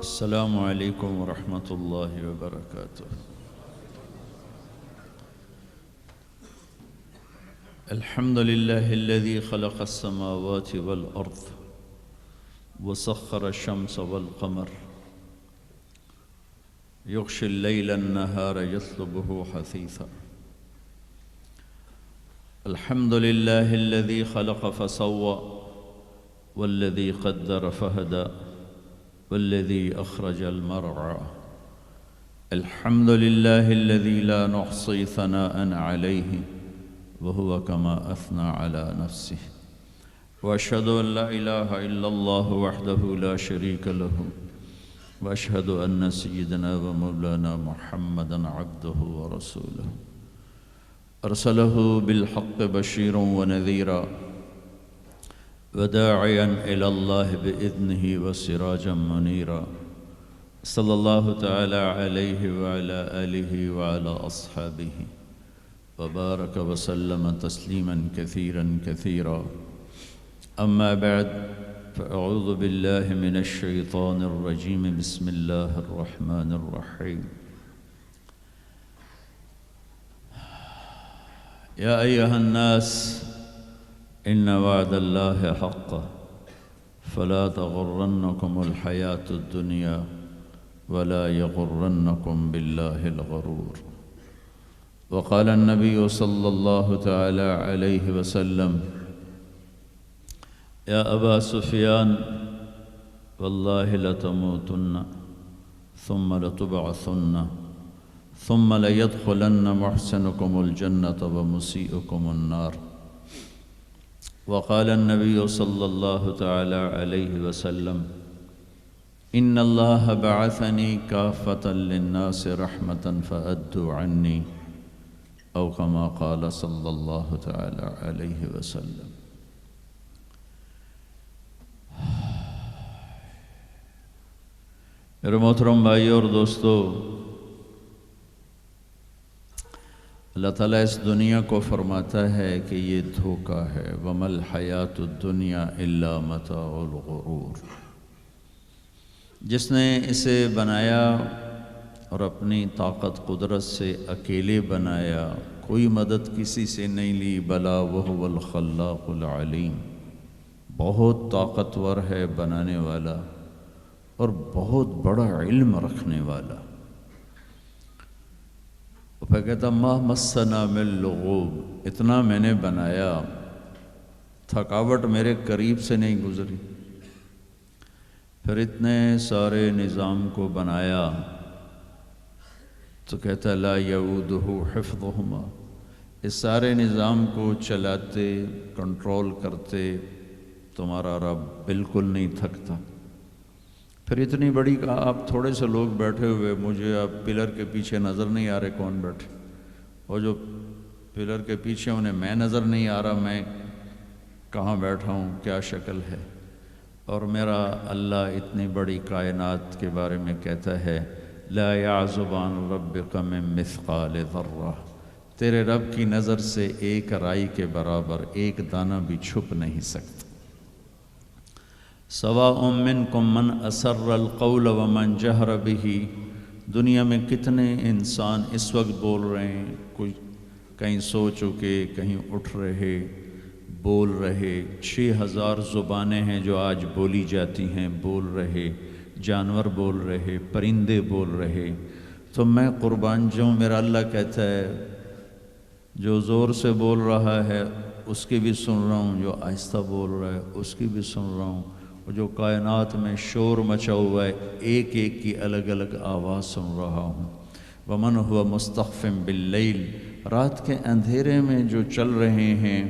السلام علیکم ورحمۃ اللہ وبرکاتہ۔ الحمد للہ الذی خلق السماوات والارض وسخر الشمس والقمر یغشی اللیل النہار یطلبہ حثیثا۔ الحمد للہ الذی خلق فسوى والذی قدر فہدى والذی اخرج المرعى۔ الحمد للہ الذی لا نحصی ثناء علیہ وهو كما أثنى على نفسه، وأشهد أن لا إله إلا الله وحده لا شريك له، وأشهد أن سيدنا ومولانا محمدا عبده ورسوله، أرسله بالحق بشيرا ونذيرا وداعيا إلى الله بإذنه وسراجا منيرا، صلى الله تعالى عليه وعلى آله وعلى أصحابه وبارك وسلم تسليما كثيرا كثيرا، أما بعد، فأعوذ بالله من الشيطان الرجيم، بسم الله الرحمن الرحيم۔ يا أيها الناس إن وعد الله حق فلا تغرنكم الحياة الدنيا ولا يغرنكم بالله الغرور۔ وقال النبي صلى الله تعالى عليه وسلم: يا أبا سفيان والله لتموتن ثم لتبعثن ثم ليدخلن محسنكم الجنة ومسيئكم النار۔ وقال النبي صلى الله تعالى عليه وسلم: إن الله بعثني كافة للناس رحمة فأدوا عني، او كما قال صلی اللہ تعالی علیہ وسلم۔ میرے محترم بھائیو اور دوستو، اللہ تعالیٰ اس دنیا کو فرماتا ہے کہ یہ دھوکہ ہے، وَمَا الْحَيَاةُ الدُّنْيَا إِلَّا مَتَاعُ الْغُرُورِ۔ جس نے اسے بنایا اور اپنی طاقت قدرت سے اکیلے بنایا، کوئی مدد کسی سے نہیں لی، بلا وہو الخلاق العلیم، بہت طاقتور ہے بنانے والا اور بہت بڑا علم رکھنے والا۔ وہ پھر کہتا ما مسنا من لغوب، اتنا میں نے بنایا، تھکاوٹ میرے قریب سے نہیں گزری۔ پھر اتنے سارے نظام کو بنایا تو کہتا لا یعودہ حفظہما، اس سارے نظام کو چلاتے کنٹرول کرتے تمہارا رب بالکل نہیں تھکتا۔ پھر اتنی بڑی کہا آپ تھوڑے سے لوگ بیٹھے ہوئے، مجھے اب پلر کے پیچھے نظر نہیں آ رہے کون بیٹھے، اور جو پلر کے پیچھے انہیں میں نظر نہیں آ رہا میں کہاں بیٹھا ہوں، کیا شکل ہے۔ اور میرا اللہ اتنی بڑی کائنات کے بارے میں کہتا ہے لا يعزب عن ربك من مثقال ذرہ، تیرے رب کی نظر سے ایک رائی کے برابر ایک دانہ بھی چھپ نہیں سکتا۔ سواء منکم من اسر القول ومن جہر به، دنیا میں کتنے انسان اس وقت بول رہے ہیں، کوئی کہیں سو چکے، کہیں اٹھ رہے، بول رہے، 6000 زبانیں ہیں جو آج بولی جاتی ہیں، بول رہے، جانور بول رہے، پرندے بول رہے۔ تو میں قربان جاؤں، میرا اللہ کہتا ہے جو زور سے بول رہا ہے اس کی بھی سن رہا ہوں، جو آہستہ بول رہا ہے اس کی بھی سن رہا ہوں، اور جو کائنات میں شور مچا ہوا ہے ایک ایک کی الگ الگ آواز سن رہا ہوں۔ ومن هو مستخف باللیل، رات کے اندھیرے میں جو چل رہے ہیں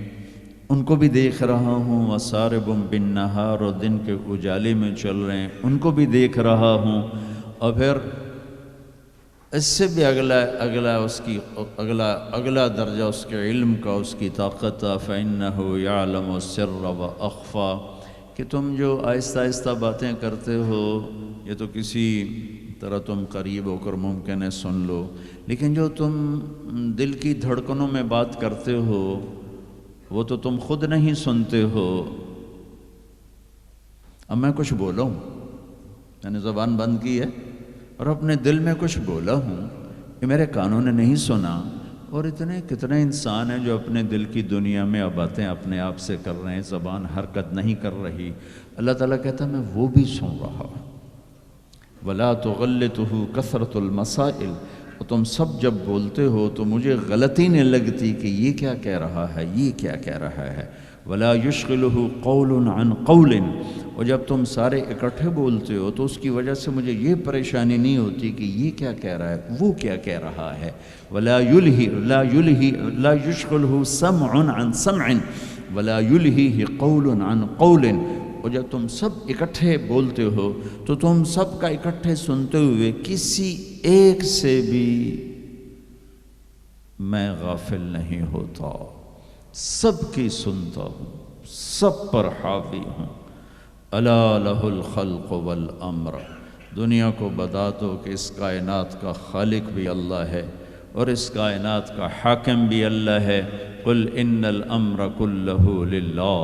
ان کو بھی دیکھ رہا ہوں، وسارب بالنہار، اور دن کے اجالے میں چل رہے ہیں ان کو بھی دیکھ رہا ہوں۔ اور پھر اس سے بھی اگلا درجہ اس کے علم کا، اس کی طاقت، فَإِنَّهُ يَعْلَمُ السِّرَّ وَأَخْفَى، کہ تم جو آہستہ آہستہ باتیں کرتے ہو یہ تو کسی طرح تم قریب ہو کر ممکن ہے سن لو، لیکن جو تم دل کی دھڑکنوں میں بات کرتے ہو وہ تو تم خود نہیں سنتے ہو۔ اب میں کچھ بولا ہوں، میں نے زبان بند کی ہے اور اپنے دل میں کچھ بولا ہوں، یہ میرے کانوں نے نہیں سنا، اور کتنے انسان ہیں جو اپنے دل کی دنیا میں اب باتیں اپنے آپ سے کر رہے ہیں، زبان حرکت نہیں کر رہی، اللہ تعالیٰ کہتا ہے میں وہ بھی سن رہا ہوں۔ وَلَا تُغَلِّتُهُ كَثْرَةُ الْمَسَائِلِ، اور تم سب جب بولتے ہو تو مجھے غلطی نہیں لگتی کہ یہ کیا کہہ رہا ہے، یہ کیا کہہ رہا ہے۔ وَلَا يُشْغِلُهُ قَوْلٌ عَنْ قَوْلٍ، اور جب تم سارے اکٹھے بولتے ہو تو اس کی وجہ سے مجھے یہ پریشانی نہیں ہوتی کہ یہ کیا کہہ رہا ہے، وہ کیا کہہ رہا ہے۔ وَلَا يُشْغِلُهُ سَمْعٌ عَنْ سَمْعٍ وَلَا يُلْهِهِ قَوْلٌ عَنْ قَوْلٍ، اور جب تم سب اکٹھے بولتے ہو تو تم سب کا اکٹھے سنتے ہوئے کسی ایک سے بھی میں غافل نہیں ہوتا، سب کی سنتا ہوں، سب پر حاوی ہوں۔ الا لہ الخلق والامر، دنیا کو بتا دو کہ اس کائنات کا خالق بھی اللہ ہے اور اس کائنات کا حاکم بھی اللہ ہے۔ قل ان الامر کلہ للہ،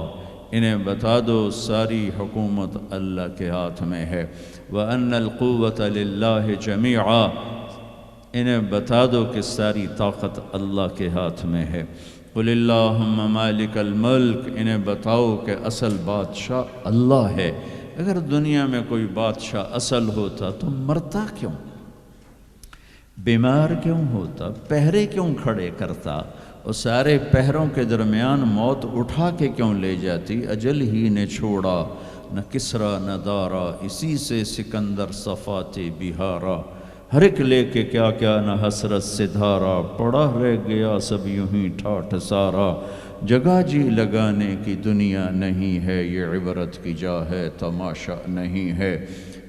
انہیں بتا دو ساری حکومت اللہ کے ہاتھ میں ہے۔ وَأَنَّ الْقُوَّةَ لِلَّهِ جَمِيعًا، انہیں بتا دو کہ ساری طاقت اللہ کے ہاتھ میں ہے۔ قُلِ اللَّهُمَّ مَالِكَ الْمُلْكِ، انہیں بتاؤ کہ اصل بادشاہ اللہ ہے۔ اگر دنیا میں کوئی بادشاہ اصل ہوتا تو مرتا کیوں، بیمار کیوں ہوتا، پہرے کیوں کھڑے کرتا، اور سارے پہروں کے درمیان موت اٹھا کے کیوں لے جاتی۔ اجل ہی نے چھوڑا نہ کسرا نہ دارا، اسی سے سکندر صفات بہارا، ہر ایک لے کے کیا کیا نہ حسرت سے دھارا، پڑا رہ گیا سب یوں ہی ٹھاٹھ سارا۔ جگہ جی لگانے کی دنیا نہیں ہے، یہ عبرت کی جا ہے تماشا نہیں ہے۔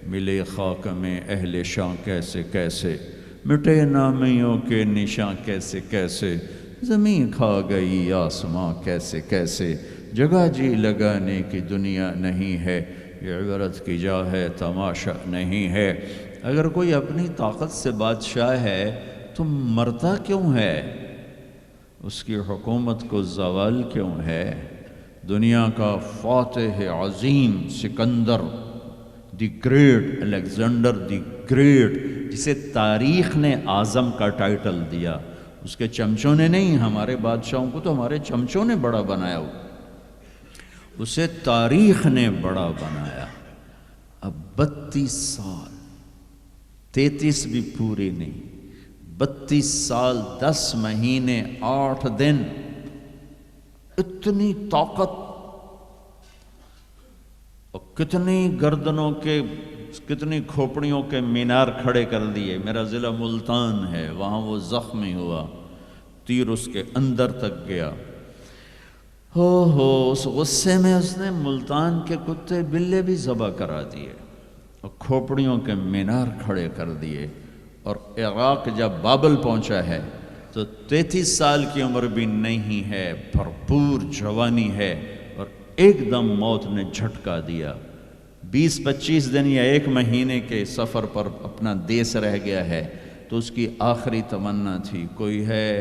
ملے خاک میں اہل شاں کیسے کیسے، مٹے نامیوں کے نشاں کیسے کیسے، زمین کھا گئی آسماں کیسے کیسے۔ جگہ جی لگانے کی دنیا نہیں ہے، یہ عبرت کی جا ہے تماشا نہیں ہے۔ اگر کوئی اپنی طاقت سے بادشاہ ہے تو مرتا کیوں ہے، اس کی حکومت کو زوال کیوں ہے۔ دنیا کا فاتح عظیم Sikandar the great, Alexander the great, جسے تاریخ نے اعظم کا ٹائٹل دیا، اس کے چمچوں نے نہیں، ہمارے بادشاہوں کو تو ہمارے چمچوں نے بڑا بنایا ہو، اسے تاریخ نے بڑا بنایا۔ اب 32 سال، 33 بھی پوری نہیں، 32 سال 10 مہینے 8 دن، اتنی طاقت اور کتنی گردنوں کے، کتنی کھوپڑیوں کے مینار کھڑے کر دیے۔ میرا ضلع ملتان ہے، وہاں وہ زخمی ہوا، تیر اس کے اندر تک گیا۔ اس غصے میں اس نے ملتان کے کتے بلے بھی ذبح کرا دیے اور کھوپڑیوں کے مینار کھڑے کر دیے۔ اور عراق جب بابل پہنچا ہے تو 33 سال کی عمر بھی نہیں ہے، بھرپور جوانی ہے، اور ایک دم موت نے جھٹکا دیا۔ 20-25 دن یا 1 مہینے کے سفر پر اپنا دیس رہ گیا ہے، تو اس کی آخری تمنا تھی کوئی ہے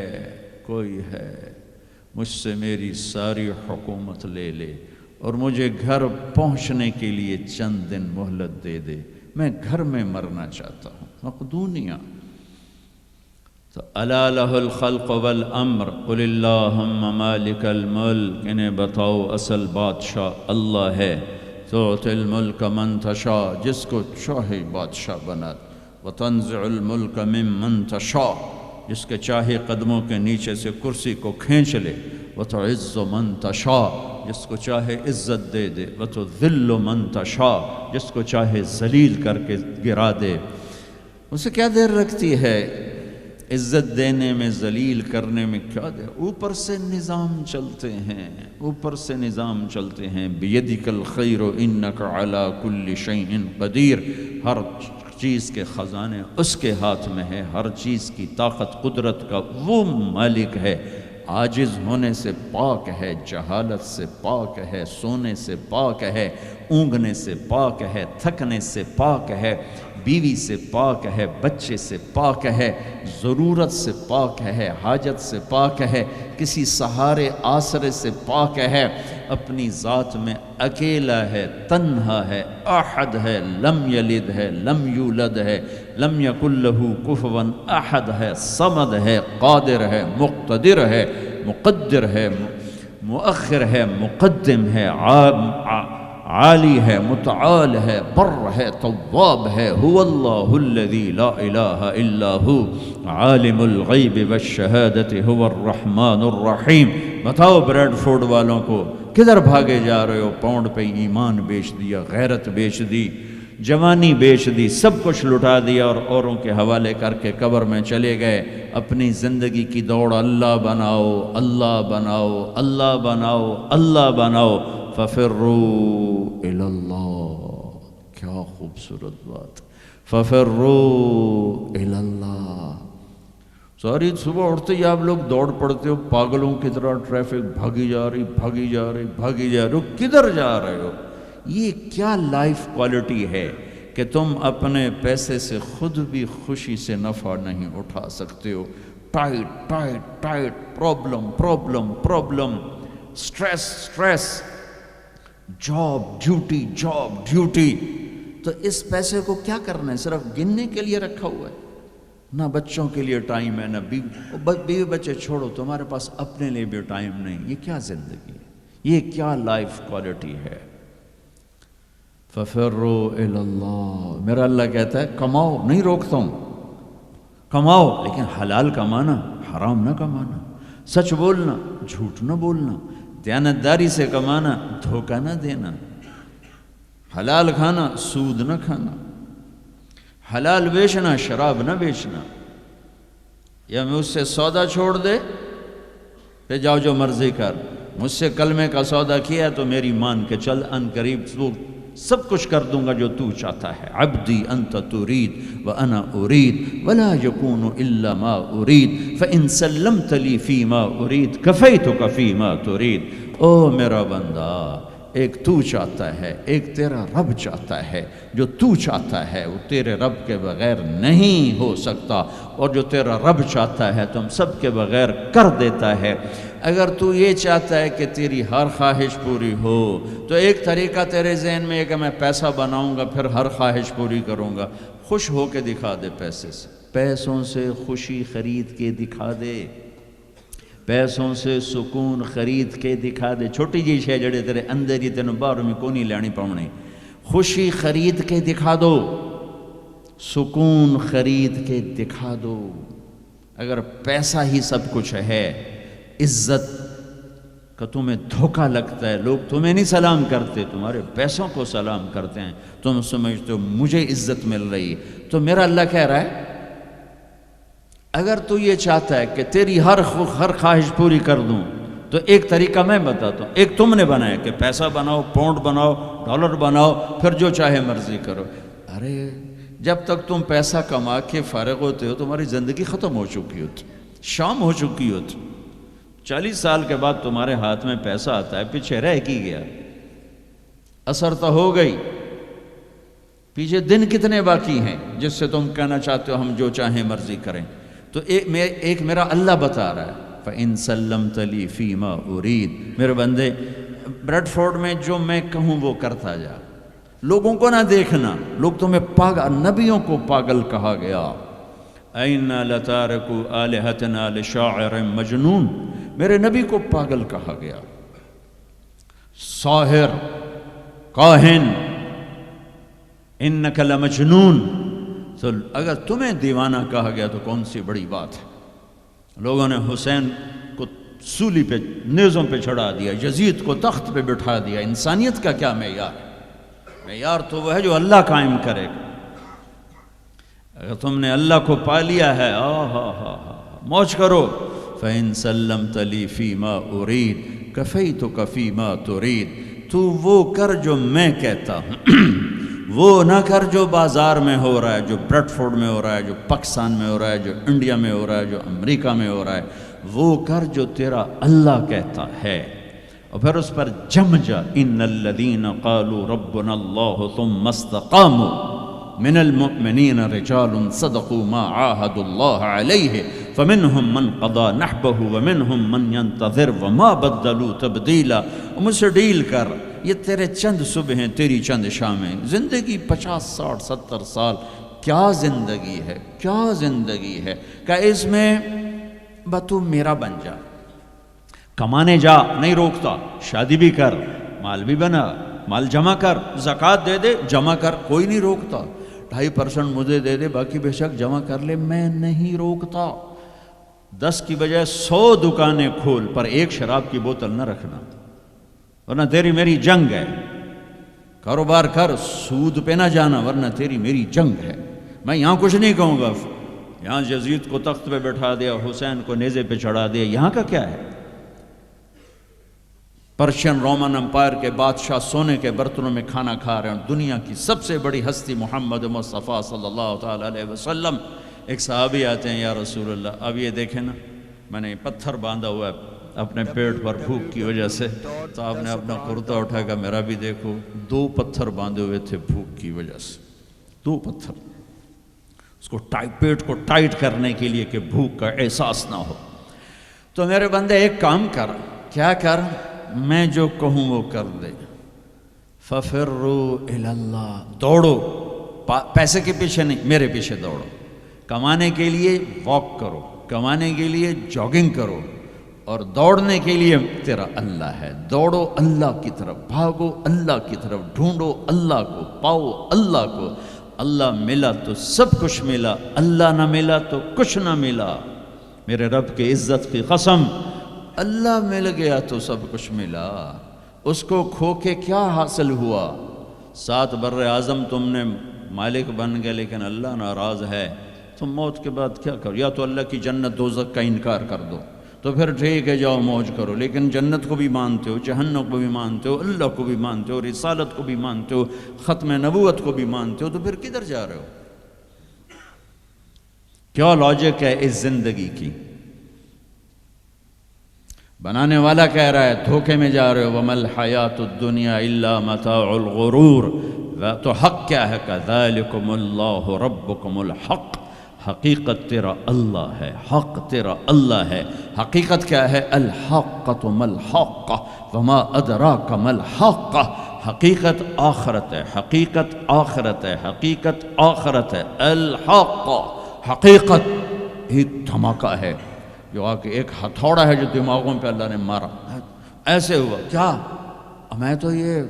مجھ سے میری ساری حکومت لے لے اور مجھے گھر پہنچنے کے لیے چند دن مہلت دے دے، میں گھر میں مرنا چاہتا ہوں۔ مقدونیہ تو الا لہ الخلق والامر قل اللہم مالک الملک، انہیں بتاؤ اصل بادشاہ اللہ ہے۔ تؤتی الملک من تشاء، جس کو چاہے بادشاہ بنا، وتنزع الملک ممن تشاء، جس کے چاہے قدموں کے نیچے سے کرسی کو کھینچ لے، وتعز من تشاء، جس کو چاہے عزت دے دے، وتذل من تشاء، جس کو چاہے ذلیل کر کے گرا دے۔ اسے کیا دیر رکھتی ہے عزت دینے میں، ذلیل کرنے میں، کیا دیر؟ اوپر سے نظام چلتے ہیں، اوپر سے نظام چلتے ہیں۔ بیدک الخیر انک علی کل شیء قدیر، ہر چیز کے خزانے اس کے ہاتھ میں ہے، ہر چیز کی طاقت قدرت کا وہ مالک ہے، عاجز ہونے سے پاک ہے، جہالت سے پاک ہے، سونے سے پاک ہے، اونگنے سے پاک ہے، تھکنے سے پاک ہے، بیوی سے پاک ہے، بچے سے پاک ہے، ضرورت سے پاک ہے، حاجت سے پاک ہے، کسی سہارے آسرے سے پاک ہے، اپنی ذات میں اکیلا ہے، تنہا ہے، احد ہے، لم یلد ہے، لم یولد ہے، لم یکن لہ کفوا احد ہے، صمد ہے، قادر ہے، مقتدر ہے، مقدر ہے، مؤخر ہے، مقدم ہے، عالی ہے، متعال ہے، بر ہے، تواب ہے، هو اللہ الذی لا الہ الا ہو عالم الغیب والشہادت هو الرحمن الرحیم۔ بتاؤ بریڈ فورڈ والوں کو کدھر بھاگے جا رہے ہو؟ پاؤنڈ پہ ایمان بیچ دیا، غیرت بیچ دی، جوانی بیچ دی، سب کچھ لٹا دیا اور اوروں کے حوالے کر کے قبر میں چلے گئے۔ اپنی زندگی کی دوڑ اللہ بناؤ، اللہ بناؤ، اللہ بناؤ، اللہ بناؤ، ففروا الی اللہ۔ کیا خوبصورت بات، ففروا الی اللہ۔ ساری صبح اٹھتے ہی آپ لوگ دوڑ پڑتے ہو پاگلوں کی طرح، ٹریفک بھاگی جا رہی، بھاگی جا رہی، بھاگی جا رہے ہو، کدھر جا رہے ہو؟ یہ کیا لائف کوالٹی ہے کہ تم اپنے پیسے سے خود بھی خوشی سے نفع نہیں اٹھا سکتے ہو؟ Tight tight tight, problem problem problem, stress stress, job duty job duty. تو اس پیسے کو کیا کرنا ہے؟ صرف گننے کے لیے رکھا ہوا ہے؟ نہ بچوں کے لیے ٹائم ہے، نہ بیوی بچے چھوڑو، تمہارے پاس اپنے لیے بھی ٹائم نہیں۔ یہ کیا زندگی ہے؟ یہ کیا لائف کوالٹی ہے؟ ففروا الی اللہ۔ میرا اللہ کہتا ہے کماؤ، نہیں روکتا ہوں، کماؤ، لیکن حلال کمانا، حرام نہ کمانا، سچ بولنا، جھوٹ نہ بولنا، دیانتداری سے کمانا، دھوکہ نہ دینا، حلال کھانا، سود نہ کھانا، حلال بیچنا، شراب نہ بیچنا۔ یا مجھ سے سودا چھوڑ دے پہ جاؤ جو مرضی کر، مجھ سے کلمے کا سودا کیا تو میری مان کے چل، ان قریب وہ سب کچھ کر دوں گا جو تو چاہتا ہے۔ عبدی انت ترید وانا ارید ولا یکون الا ما ارید فان سلمت لی فیما ارید کفیتک فیما ترید۔ او میرا بندہ، ایک تو چاہتا ہے، ایک تیرا رب چاہتا ہے۔ جو تو چاہتا ہے وہ تیرے رب کے بغیر نہیں ہو سکتا، اور جو تیرا رب چاہتا ہے تم سب کے بغیر کر دیتا ہے۔ اگر تو یہ چاہتا ہے کہ تیری ہر خواہش پوری ہو تو ایک طریقہ تیرے ذہن میں ہے کہ میں پیسہ بناؤں گا پھر ہر خواہش پوری کروں گا۔ خوش ہو کے دکھا دے پیسے سے، پیسوں سے خوشی خرید کے دکھا دے، پیسوں سے سکون خرید کے دکھا دے۔ چھوٹی جی شے جڑے تیرے اندر ہی تینوں باہر میں کو نہیں لینی پاؤنی، خوشی خرید کے دکھا دو، سکون خرید کے دکھا دو۔ اگر پیسہ ہی سب کچھ ہے، عزت کا تمہیں دھوکہ لگتا ہے، لوگ تمہیں نہیں سلام کرتے، تمہارے پیسوں کو سلام کرتے ہیں، تم سمجھتے ہو مجھے عزت مل رہی، تو میرا اللہ کہہ رہا ہے اگر تو یہ چاہتا ہے کہ تیری ہر خواہش پوری کر دوں تو ایک طریقہ میں بتاتا ہوں۔ ایک تم نے بنایا کہ پیسہ بناؤ، پاؤنڈ بناؤ، ڈالر بناؤ، پھر جو چاہے مرضی کرو۔ ارے جب تک تم پیسہ کما کے فارغ ہوتے ہو تمہاری زندگی ختم ہو چکی ہوتی، شام ہو چکی ہوتی۔ 40 سال کے بعد تمہارے ہاتھ میں پیسہ آتا ہے، پیچھے رہ کی گیا، اثر تو ہو گئی، پیچھے دن کتنے باقی ہیں جس سے تم کہنا چاہتے ہو ہم جو چاہیں مرضی کریں۔ تو ایک میرا اللہ بتا رہا ہے فَإِن سَلَّمْتَ لِي فِي مَا أُرِيد۔ میرے بندے، بریڈ فورڈ میں جو میں کہوں وہ کرتا جا، لوگوں کو نہ دیکھنا، لوگ تمہیں پاگل، نبیوں کو پاگل کہا گیا۔ اَإِنَّا لَتَارِكُ آلِهَتِنَا لِشَاعِرٍ مَجْنُونٍ، میرے نبی کو پاگل کہا گیا، ساحر، کاہن، اِنَّكَ لَمَجْنُونَ۔ تو اگر تمہیں دیوانہ کہا گیا تو کون سی بڑی بات ہے۔ لوگوں نے حسین کو سولی پہ، نیزوں پہ چڑھا دیا، یزید کو تخت پہ بٹھا دیا۔ انسانیت کا کیا معیار ہے؟ معیار تو وہ ہے جو اللہ قائم کرے گا۔ اگر تم نے اللہ کو پا لیا ہے، موج کرو۔ فَإِن سَلَّمْتَ لِي فِي مَا أُرِيد كَفَيْتُكَ فِي مَا تُرِيد۔ تو وہ کر جو میں کہتا ہوں، وہ نہ کر جو بازار میں ہو رہا ہے، جو بریڈ فورڈ میں ہو رہا ہے، جو پاکستان میں ہو رہا ہے، جو انڈیا میں ہو رہا ہے، جو امریکہ میں ہو رہا ہے، وہ کر جو تیرا اللہ کہتا ہے، اور پھر اس پر جم جا۔ ان الذین قالوا ربنا اللہ ثم استقاموا من المؤمنین رجال صدقوا ما عاہدوا اللہ علیہ فمنہم من قضى نحبہ ومنہم من ينتظر وما بدلوا تبدیلا۔ مجھ سے ڈیل کر، یہ تیرے چند صبح ہیں، تیری چند شامیں، زندگی 50 60 70 سال، کیا زندگی ہے، کیا زندگی ہے کہ اس میں تو میرا بن جا، کمانے جا، نہیں روکتا، شادی بھی کر، مال بھی بنا، مال جمع کر، زکوٰۃ دے دے، جمع کر، کوئی نہیں روکتا، 2.5% مجھے دے دے، باقی بے شک جمع کر لے، میں نہیں روکتا۔ 10 کی بجائے 100 دکانیں کھول، پر ایک شراب کی بوتل نہ رکھنا، ورنہ تیری میری جنگ ہے۔ کاروبار کر، سود پہ نہ جانا، ورنہ تیری میری جنگ ہے۔ میں یہاں کچھ نہیں کہوں گا، یہاں یزید کو تخت پہ بٹھا دیا، حسین کو نیزے پہ چڑھا دیا، یہاں کا کیا ہے؟ پرشین رومن امپائر کے بادشاہ سونے کے برتنوں میں کھانا کھا رہے ہیں، دنیا کی سب سے بڑی ہستی محمد مصطفیٰ صلی اللہ تعالیٰ علیہ وسلم۔ ایک صحابی آتے ہیں، یا رسول اللہ، اب یہ دیکھیں نا، میں نے پتھر باندھا ہوا ہے اپنے پیٹ پر بھوک کی وجہ سے، تو آپ نے اپنا کرتا اٹھا کر میرا بھی دیکھو، 2 پتھر باندھے ہوئے تھے بھوک کی وجہ سے، 2 پتھر، اس کو پیٹ کو ٹائٹ کرنے کے لیے کہ بھوک کا احساس نہ ہو۔ تو میرے بندے ایک کام کر، کیا کر؟ میں جو کہوں وہ کر دے۔ فَفِرُّوا إِلَى اللَّهِ، دوڑو، پیسے کے پیچھے نہیں، میرے پیچھے دوڑو۔ کمانے کے لیے واک کرو، کمانے کے لیے جاگنگ کرو، اور دوڑنے کے لیے تیرا اللہ ہے۔ دوڑو اللہ کی طرف، بھاگو اللہ کی طرف، ڈھونڈو اللہ کو، پاؤ اللہ کو۔ اللہ ملا تو سب کچھ ملا، اللہ نہ ملا تو کچھ نہ ملا۔ میرے رب کی عزت کی قسم، اللہ مل گیا تو سب کچھ ملا، اس کو کھو کے کیا حاصل ہوا؟ 7 بر اعظم تم نے مالک بن گئے، لیکن اللہ ناراض ہے، تم موت کے بعد کیا کرو؟ یا تو اللہ کی جنت دوزخ کا انکار کر دو، تو پھر ٹھیک ہے جاؤ موج کرو، لیکن جنت کو بھی مانتے ہو، جہنم کو بھی مانتے ہو، اللہ کو بھی مانتے ہو، رسالت کو بھی مانتے ہو، ختم نبوت کو بھی مانتے ہو، تو پھر کدھر جا رہے ہو؟ کیا لاجک ہے اس زندگی کی؟ بنانے والا کہہ رہا ہے دھوکے میں جا رہے ہو، وَمَا الْحَيَاةُ الدُّنْيَا إِلَّا مَتَاعُ الْغُرُورِ۔ تو حق کیا ہے؟ كَذَلِكُمُ اللَّهُ رَبُّكُمُ الْحَقِّ، حقیقت تیرا اللہ ہے، حق تیرا اللہ ہے۔ حقیقت کیا ہے؟ الحقۃ ما الحق وما ادراک ما الحق۔ حقیقت آخرت ہے، حقیقت آخرت ہے، حقیقت آخرت ہے۔ الحق، حقیقت ایک دھماکہ ہے جو آ کے ایک ہتھوڑا ہے جو دماغوں پہ اللہ نے مارا، ایسے ہوا کیا؟ میں تو یہ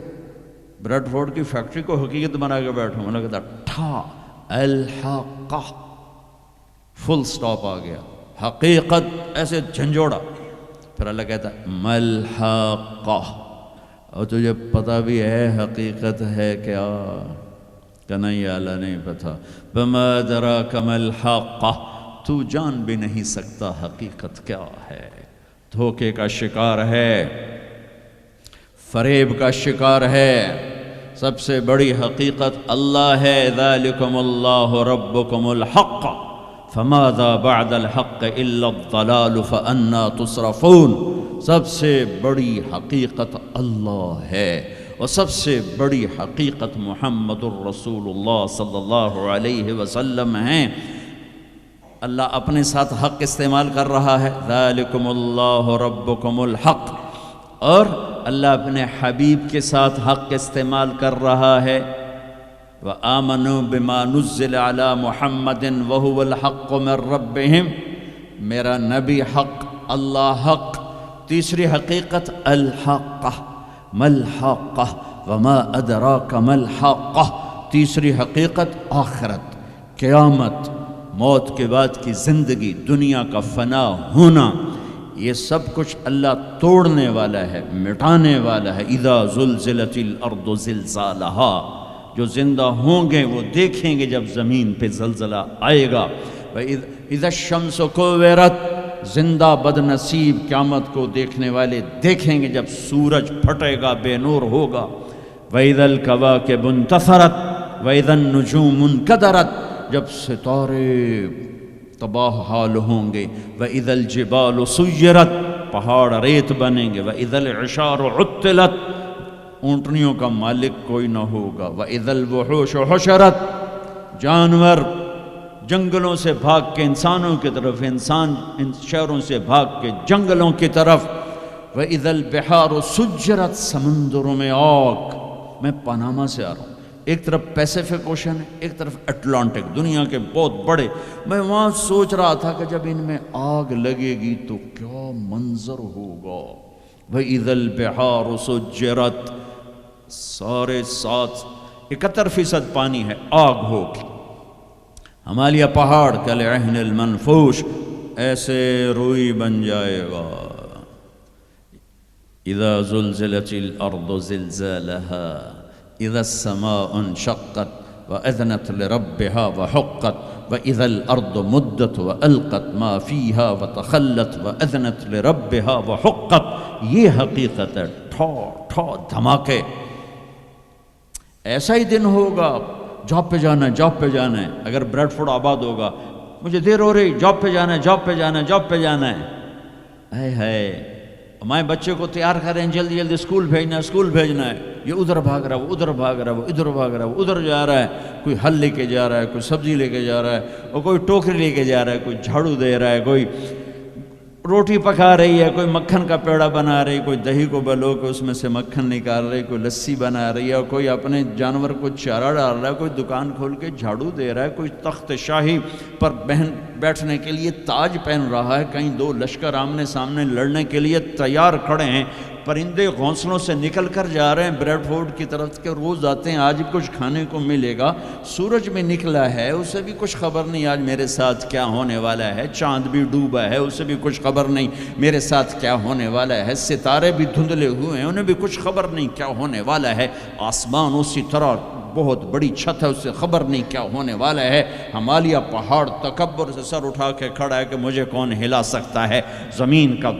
بریڈ فورڈ کی فیکٹری کو حقیقت بنا کے بیٹھوں، میں نے کہتا ٹھا الحق، فل سٹاپ آ گیا، حقیقت ایسے جھنجھوڑا۔ پھر اللہ کہتا ملحقہ، اور تجھے پتہ بھی ہے حقیقت ہے کیا؟ کہ نہیں اللہ نہیں پتہ۔ بما ادراک ملحقہ، تو جان بھی نہیں سکتا حقیقت کیا ہے۔ دھوکے کا شکار ہے، فریب کا شکار ہے۔ سب سے بڑی حقیقت اللہ ہے، ذالکم اللہ ربکم الحق فماذا بعد الحق الا الضلال فانا تصرفون۔ سب سے بڑی حقیقت اللہ ہے، اور سب سے بڑی حقیقت محمد الرسول اللہ صلی اللہ علیہ وسلم ہیں۔ اللہ اپنے ساتھ حق استعمال کر رہا ہے، ذالکم اللہ ربکم الحق، اور اللہ اپنے حبیب کے ساتھ حق استعمال کر رہا ہے، وآمنوا بما نزل علی محمد وہو الحق من ربہم، میرا نبی حق، اللہ حق۔ تیسری حقیقت الحق، ملحق وما ادراک ملحق۔ تیسری حقیقت آخرت، قیامت، موت کے بعد کی زندگی، دنیا کا فنا ہونا، یہ سب کچھ اللہ توڑنے والا ہے، مٹانے والا ہے۔ اذا زلزلت الارض زلزالہا، جو زندہ ہوں گے وہ دیکھیں گے جب زمین پہ زلزلہ آئے گا۔ اذا الشمس کورت، زندہ بد نصیب قیامت کو دیکھنے والے دیکھیں گے جب سورج پھٹے گا، بے نور ہوگا۔ وَإِذَا الْكَوَاكِبُ انتَثَرَتْ، وَإِذَا النُّجُومُ انْكَدَرَتْ، جب ستارے تباہ حال ہوں گے، وَإِذَا الْجِبَالُ سُيِّرَتْ، پہاڑ ریت بنیں گے، وَإِذَا الْعِشَارُ عُطِّلَتْ، اونٹنیوں کا مالک کوئی نہ ہوگا، وَإِذَا الْوُحُوشُ حُشِرَتْ، جانور جنگلوں سے بھاگ کے انسانوں کی طرف، انسان ان شہروں سے بھاگ کے جنگلوں کی طرف، وَإِذَا الْبِحَارُ سُجِّرَتْ، سمندروں میں آگ۔ میں پاناما سے آ رہا ہوں، ایک طرف پیسیفک اوشن ہے، ایک طرف اٹلانٹک، دنیا کے بہت بڑے۔ میں وہاں سوچ رہا تھا کہ جب ان میں آگ لگے گی تو کیا منظر ہوگا۔ وَإِذَا الْبِحَارُ سُجِّرَتْ، سارے 71% پانی ہے، آگ ہوگی۔ ہمالیہ پہاڑ کالعہن المنفوش، ایسے روئی بن جائے گا۔ اذا زلزلت الارض زلزالها اذا السماء انشقت واذنت لربها وحقت واذا الارض مدت والقت ما فيها وتخلت واذنت لربها وحقت۔ یہ حقیقت ہے، ٹھا ٹھا دھماکے۔ ایسا ہی دن ہوگا، جاب پہ جانا ہے، جاب پہ جانا ہے۔ اگر بریڈ فورڈ آباد ہوگا، مجھے دیر ہو رہی، جاب پہ جانا ہے، جاب پہ جانا ہے، جاب پہ جانا ہے۔ اے ہے ہمارے بچے کو تیار کریں، جلدی جلدی اسکول بھیجنا ہے، اسکول بھیجنا ہے۔ یہ ادھر بھاگ رہا ہے، وہ ادھر بھاگ رہا ہے، وہ ادھر بھاگ رہا ہے، وہ ادھر جا رہا ہے۔ کوئی حل لے کے جا رہا ہے، کوئی سبزی لے کے جا رہا ہے، اور کوئی ٹوکری لے کے جا رہا ہے، کوئی جھاڑو دے رہا ہے، کوئی روٹی پکا رہی ہے، کوئی مکھن کا پیڑا بنا رہی، کوئی دہی کو بلو کے اس میں سے مکھن نکال رہی، کوئی لسی بنا رہی ہے، اور کوئی اپنے جانور کو چارہ ڈال رہا ہے، کوئی دکان کھول کے جھاڑو دے رہا ہے، کوئی تخت شاہی پر بیٹھنے کے لیے تاج پہن رہا ہے۔ کہیں دو لشکر آمنے سامنے لڑنے کے لیے تیار کھڑے ہیں۔ پرندے گھونسلوں سے نکل کر جا رہے ہیں بریڈ فورڈ کی طرف کے، روز آتے ہیں، آج کچھ کھانے کو ملے گا۔ سورج میں نکلا ہے، اسے بھی کچھ خبر نہیں آج میرے ساتھ کیا ہونے والا ہے۔ چاند بھی ڈوبا ہے، اسے بھی کچھ خبر نہیں میرے ساتھ کیا ہونے والا ہے۔ ستارے بھی دھندلے ہوئے ہیں، انہیں بھی کچھ خبر نہیں کیا ہونے والا ہے۔ آسمان اسی طرح بہت بڑی چھت ہے، اسے خبر نہیں کیا ہونے والا ہے۔ ہمالیہ پہاڑ تکبر سے سر اٹھا کے کھڑا ہے کہ مجھے کون ہلا سکتا ہے۔ زمین کا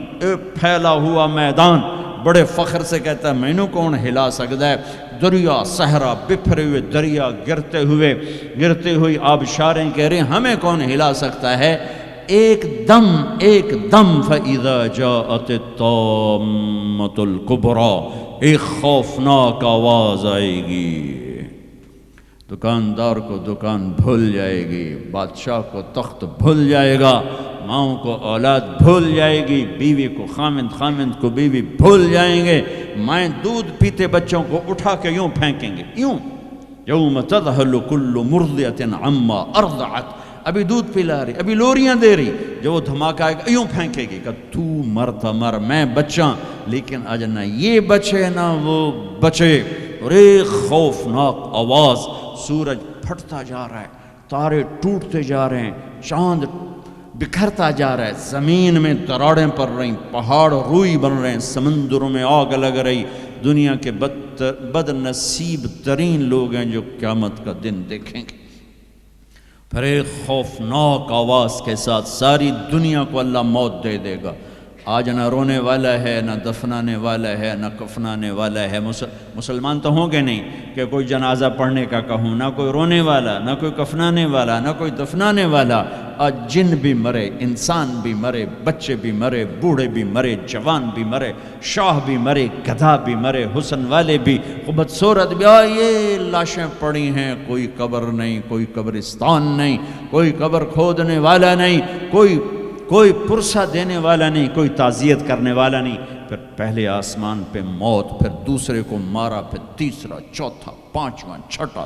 پھیلا ہوا میدان بڑے فخر سے کہتا ہے میں نے کون ہلا سکتا ہے۔ دریا صحرا، بکھرے ہوئے دریا، گرتے ہوئی آبشاریں کہہ رہے ہیں ہمیں کون ہلا سکتا ہے۔ ایک دم فَإِذَا جَاءَتِ الطَّامَّةُ الْكُبْرَى، ایک خوفناک آواز آئے گی۔ دکاندار کو دکان بھول جائے گی، بادشاہ کو تخت بھول جائے گا، ماؤں کو اولاد بھول جائے گی، بیوی کو خامند کو بیوی بھول جائیں گے۔ مائیں دودھ پیتے بچوں کو اٹھا کے یوں پھینکیں گے، یوں۔ یوم تذہل کل مرضعۃ عما ارضعت، ابھی دودھ پلا رہی، ابھی لوریاں دے رہی، جو وہ دھماکہ آئے گا یوں پھینکے گی کہ تو مرتا مر، میں بچاں، لیکن آج نہ یہ بچے نہ وہ بچے۔ اور ایک خوفناک آواز، سورج پھٹتا جا رہا ہے، تارے ٹوٹتے جا رہے ہیں، چاند بکھرتا جا رہا ہے، زمین میں دراڑیں پڑ رہی، پہاڑ روئی بن رہے ہیں، سمندروں میں آگ لگ رہی۔ دنیا کے بد نصیب ترین لوگ ہیں جو قیامت کا دن دیکھیں گے۔ پھر ایک خوفناک آواز کے ساتھ ساری دنیا کو اللہ موت دے دے گا۔ آج نہ رونے والا ہے، نہ دفنانے والا ہے، نہ کفنانے والا ہے۔ مسلمان تو ہوں گے نہیں کہ کوئی جنازہ پڑھنے کا کہوں، نہ کوئی رونے والا، نہ کوئی کفنانے والا، نہ کوئی دفنانے والا۔ آج جن بھی مرے، انسان بھی مرے، بچے بھی مرے، بوڑھے بھی مرے، جوان بھی مرے، شاہ بھی مرے، گدھا بھی مرے، حسن والے بھی، خوبصورت بھی۔ یہ لاشیں پڑی ہیں، کوئی قبر نہیں، کوئی قبرستان نہیں، کوئی قبر کھودنے والا نہیں، کوئی پرسہ دینے والا نہیں، کوئی تعزیت کرنے والا نہیں۔ پھر پہلے آسمان پہ موت، پھر دوسرے کو مارا، پھر تیسرا، چوتھا، پانچواں، چھٹا،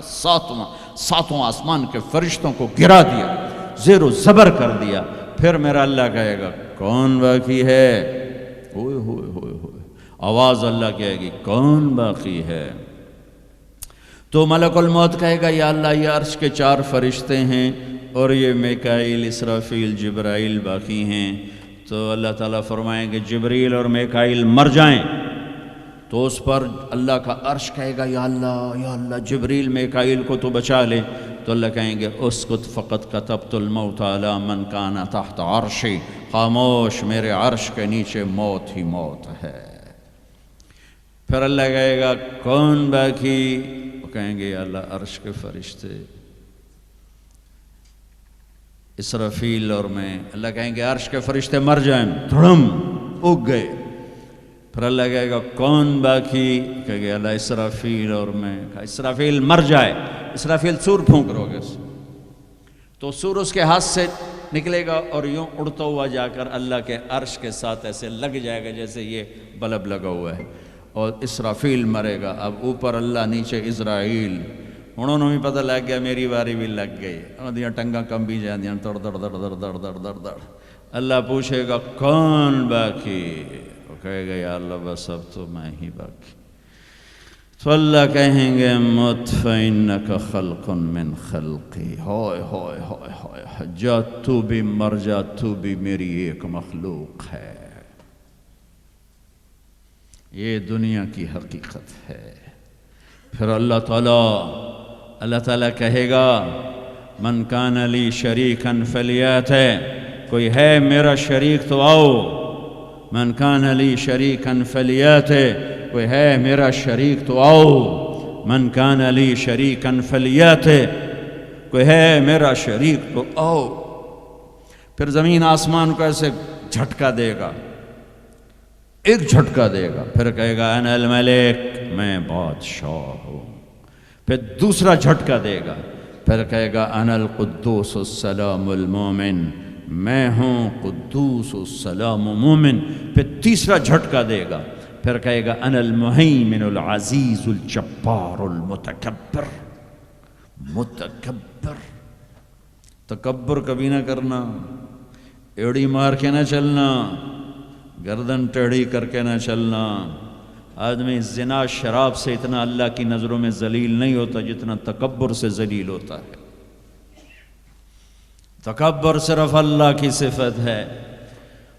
ساتواں آسمان کے فرشتوں کو گرا دیا، زیر و زبر کر دیا۔ پھر میرا اللہ کہے گا کون باقی ہے؟ ہوئے ہوئے ہوئے ہوئے، آواز اللہ کہے گی کون باقی ہے؟ تو ملک الموت کہے گا یا اللہ یہ عرش کے 4 فرشتے ہیں اور یہ میکائیل، اسرافیل، جبرائیل باقی ہیں۔ تو اللہ تعالیٰ فرمائیں گے جبریل اور میکائیل مر جائیں، تو اس پر اللہ کا عرش کہے گا یا اللہ جبریل میکائیل کو تو بچا لے۔ تو اللہ کہیں گے اسکت فقط کتبت الموت علی من کان تحت عرشی، خاموش، میرے عرش کے نیچے موت ہی موت ہے۔ پھر اللہ کہے گا کون باقی؟ کہیں گے یا اللہ عرش کے فرشتے اسرافیل اور میں، اللہ کہیں گے عرش کے فرشتے مر جائیں، دھڑم اگ گئے. پھر اللہ کہے گا کون باقی؟ کہے گا اللہ اسرافیل اور میں. کہا اسرافیل مر جائے، اسرافیل سور پھونک رو گے تو سور اس کے ہاتھ سے نکلے گا اور یوں اڑتا ہوا جا کر اللہ کے عرش کے ساتھ ایسے لگ جائے گا جیسے یہ بلب لگا ہوا ہے، اور اسرافیل مرے گا. اب اوپر اللہ، نیچے اسرائیل. انہوں بھی پتہ لگ گیا میری باری بھی لگ گئی، اور ٹنگاں کم بھی جاندیاں دڑ دڑ دڑ دڑ دڑ دڑ دڑ دڑ. اللہ پوچھے گا کون باقی؟ وہ کہے گا یا اللہ بس اب تو میں ہی باقی. تو اللہ کہیں گے مت فإنک خلق من خلقی. ہائے ہائے ہائے ہائے، جا تو بھی مر جا، تو بھی میری ایک مخلوق ہے. یہ دنیا کی حقیقت ہے. پھر اللہ تعالیٰ کہے گا من کان لی شریکا فلیات، کوئی ہے میرا شریک تو آؤ. من کان لی شریکا فلیات، کوئی ہے میرا شریک تو آؤ. من کان لی شریکا فلیات، کوئی ہے میرا شریک تو آؤ. پھر زمین آسمان کو ایسے جھٹکا دے گا، ایک جھٹکا دے گا، پھر کہے گا انا الملک، میں بادشاہ ہوں. پھر دوسرا جھٹکا دے گا، پھر کہے گا انا القدوس السلام المومن، میں ہوں قدوس السلام مومن. پھر تیسرا جھٹکا دے گا، پھر کہے گا انا المہیمن العزیز الجبار المتکبر. متکبر، تکبر کبھی نہ کرنا، ایڑی مار کے نہ چلنا، گردن ٹیڑھی کر کے نہ چلنا. آدمی زنا شراب سے اتنا اللہ کی نظروں میں ذلیل نہیں ہوتا جتنا تکبر سے ذلیل ہوتا ہے. تکبر صرف اللہ کی صفت ہے.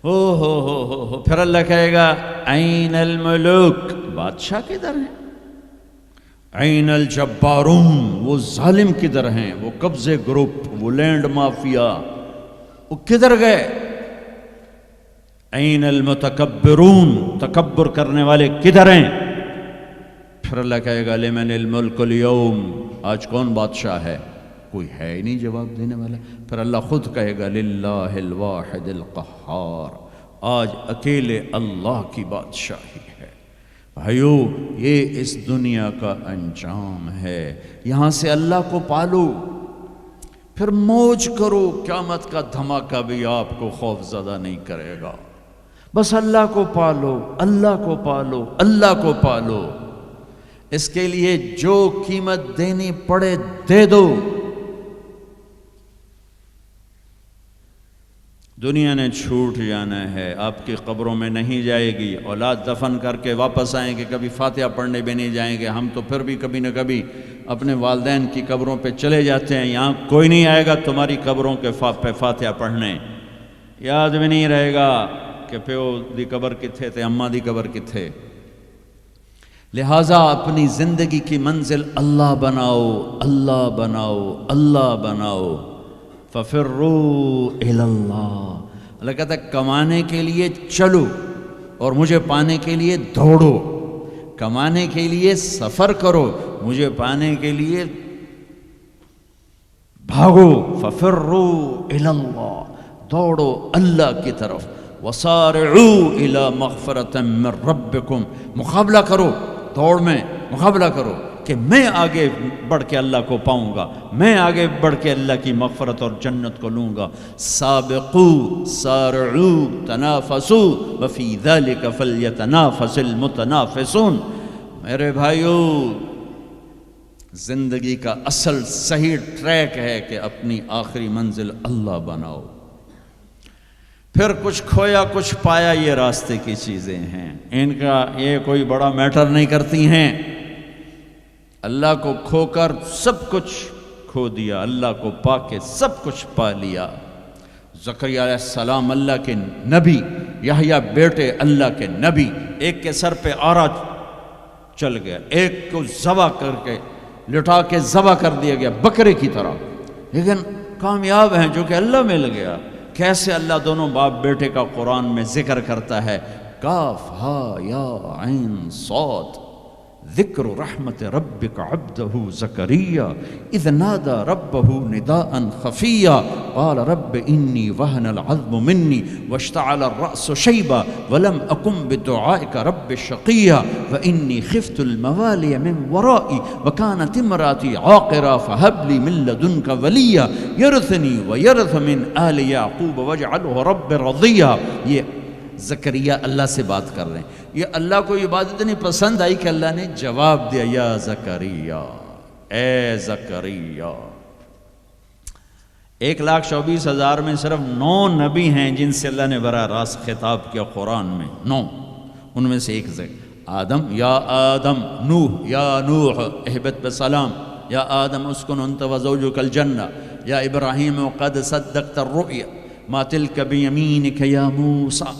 ہو پھر اللہ کہے گا این الملوک، بادشاہ کدھر ہیں؟ این الجبارون، وہ ظالم کدھر ہیں؟ وہ قبضے گروپ، وہ لینڈ مافیا، وہ کدھر گئے؟ این المتکبرون، تکبر کرنے والے کدھر ہیں؟ پھر اللہ کہے گا لمن الملک اليوم، آج کون بادشاہ ہے؟ کوئی ہے ہی نہیں جواب دینے والا. پھر اللہ خود کہے گا للہ الواحد القہار، آج اکیلے اللہ کی بادشاہی ہے. بھائیو، یہ اس دنیا کا انجام ہے. یہاں سے اللہ کو پالو، پھر موج کرو. قیامت کا دھماکہ بھی آپ کو خوف زدہ نہیں کرے گا. بس اللہ کو پالو، اللہ کو پالو، اللہ کو پالو. اس کے لیے جو قیمت دینی پڑے دے دو. دنیا نے چھوٹ جانا ہے، آپ کی قبروں میں نہیں جائے گی. اولاد دفن کر کے واپس آئیں گے، کبھی فاتحہ پڑھنے بھی نہیں جائیں گے. ہم تو پھر بھی کبھی نہ کبھی اپنے والدین کی قبروں پہ چلے جاتے ہیں. یہاں کوئی نہیں آئے گا تمہاری قبروں کے پہ فاتحہ پڑھنے. یاد بھی نہیں رہے گا کہ پیو دی قبر کتھے تے، اماں دی قبر کتھے. لہٰذا اپنی زندگی کی منزل اللہ بناؤ، اللہ بناؤ، اللہ بناؤ. فَفِرُّوا إِلَى اللَّهِ، اللہ کہتا ہے کمانے کے لیے چلو اور مجھے پانے کے لیے دوڑو. کمانے کے لیے سفر کرو، مجھے پانے کے لیے بھاگو. فَفِرُّوا إِلَى اللَّهِ، دوڑو اللہ کی طرف. وَصَارِعُوا إِلَى مَغْفِرَةٍ مِّن رَبِّكُمْ، مقابلہ کرو، دوڑ میں مقابلہ کرو کہ میں آگے بڑھ کے اللہ کو پاؤں گا، میں آگے بڑھ کے اللہ کی مغفرت اور جنت کو لوں گا. سابقوا سارعوا تنافسوا وفی ذلک فلیتنافس المتنافسون. میرے بھائیو، زندگی کا اصل صحیح ٹریک ہے کہ اپنی آخری منزل اللہ بناؤ. پھر کچھ کھویا کچھ پایا، یہ راستے کی چیزیں ہیں، ان کا یہ کوئی بڑا میٹر نہیں کرتی ہیں. اللہ کو کھو کر سب کچھ کھو دیا، اللہ کو پا کے سب کچھ پا لیا. زکریا علیہ السلام اللہ کے نبی، یحییٰ بیٹے اللہ کے نبی، ایک کے سر پہ آرا چل گیا، ایک کو ذبح کر کے لٹا کے ذبح کر دیا گیا بکرے کی طرح، لیکن کامیاب ہیں جو کہ اللہ مل گیا. کیسے اللہ دونوں باپ بیٹے کا قرآن میں ذکر کرتا ہے، کاف ہا یا عین صاد. ذکر رحمت ربک عبدہ زکریا اذ نادى ربہ نداء خفیا قال رب انی وہن العظم منی واشتعل الرأس شیبا ولم اکن بدعائک رب شقیا وانی خفت الموالی من ورائي وكانت امرأتي عاقرا فهب لي من لدنك وليا يرثني ويرث من آل يعقوب واجعله رب رضيا. یہ زکریا اللہ سے بات کر رہے ہیں. یہ اللہ کو یہ بات اتنی پسند آئی کہ اللہ نے جواب دیا یا زکریا، اے زکریا. 1,24,000 میں صرف 9 نبی ہیں جن سے اللہ نے براہ راست خطاب کیا قرآن میں. 9 ان میں سے ایک آدم، یا آدم. نوح، یا نوح اہبت بسلام. یا آدم اسکن انت وزوجک الجنہ. یا ابراہیم قد صدقت الرؤیا ما تلک بیمینک یا موسیٰ.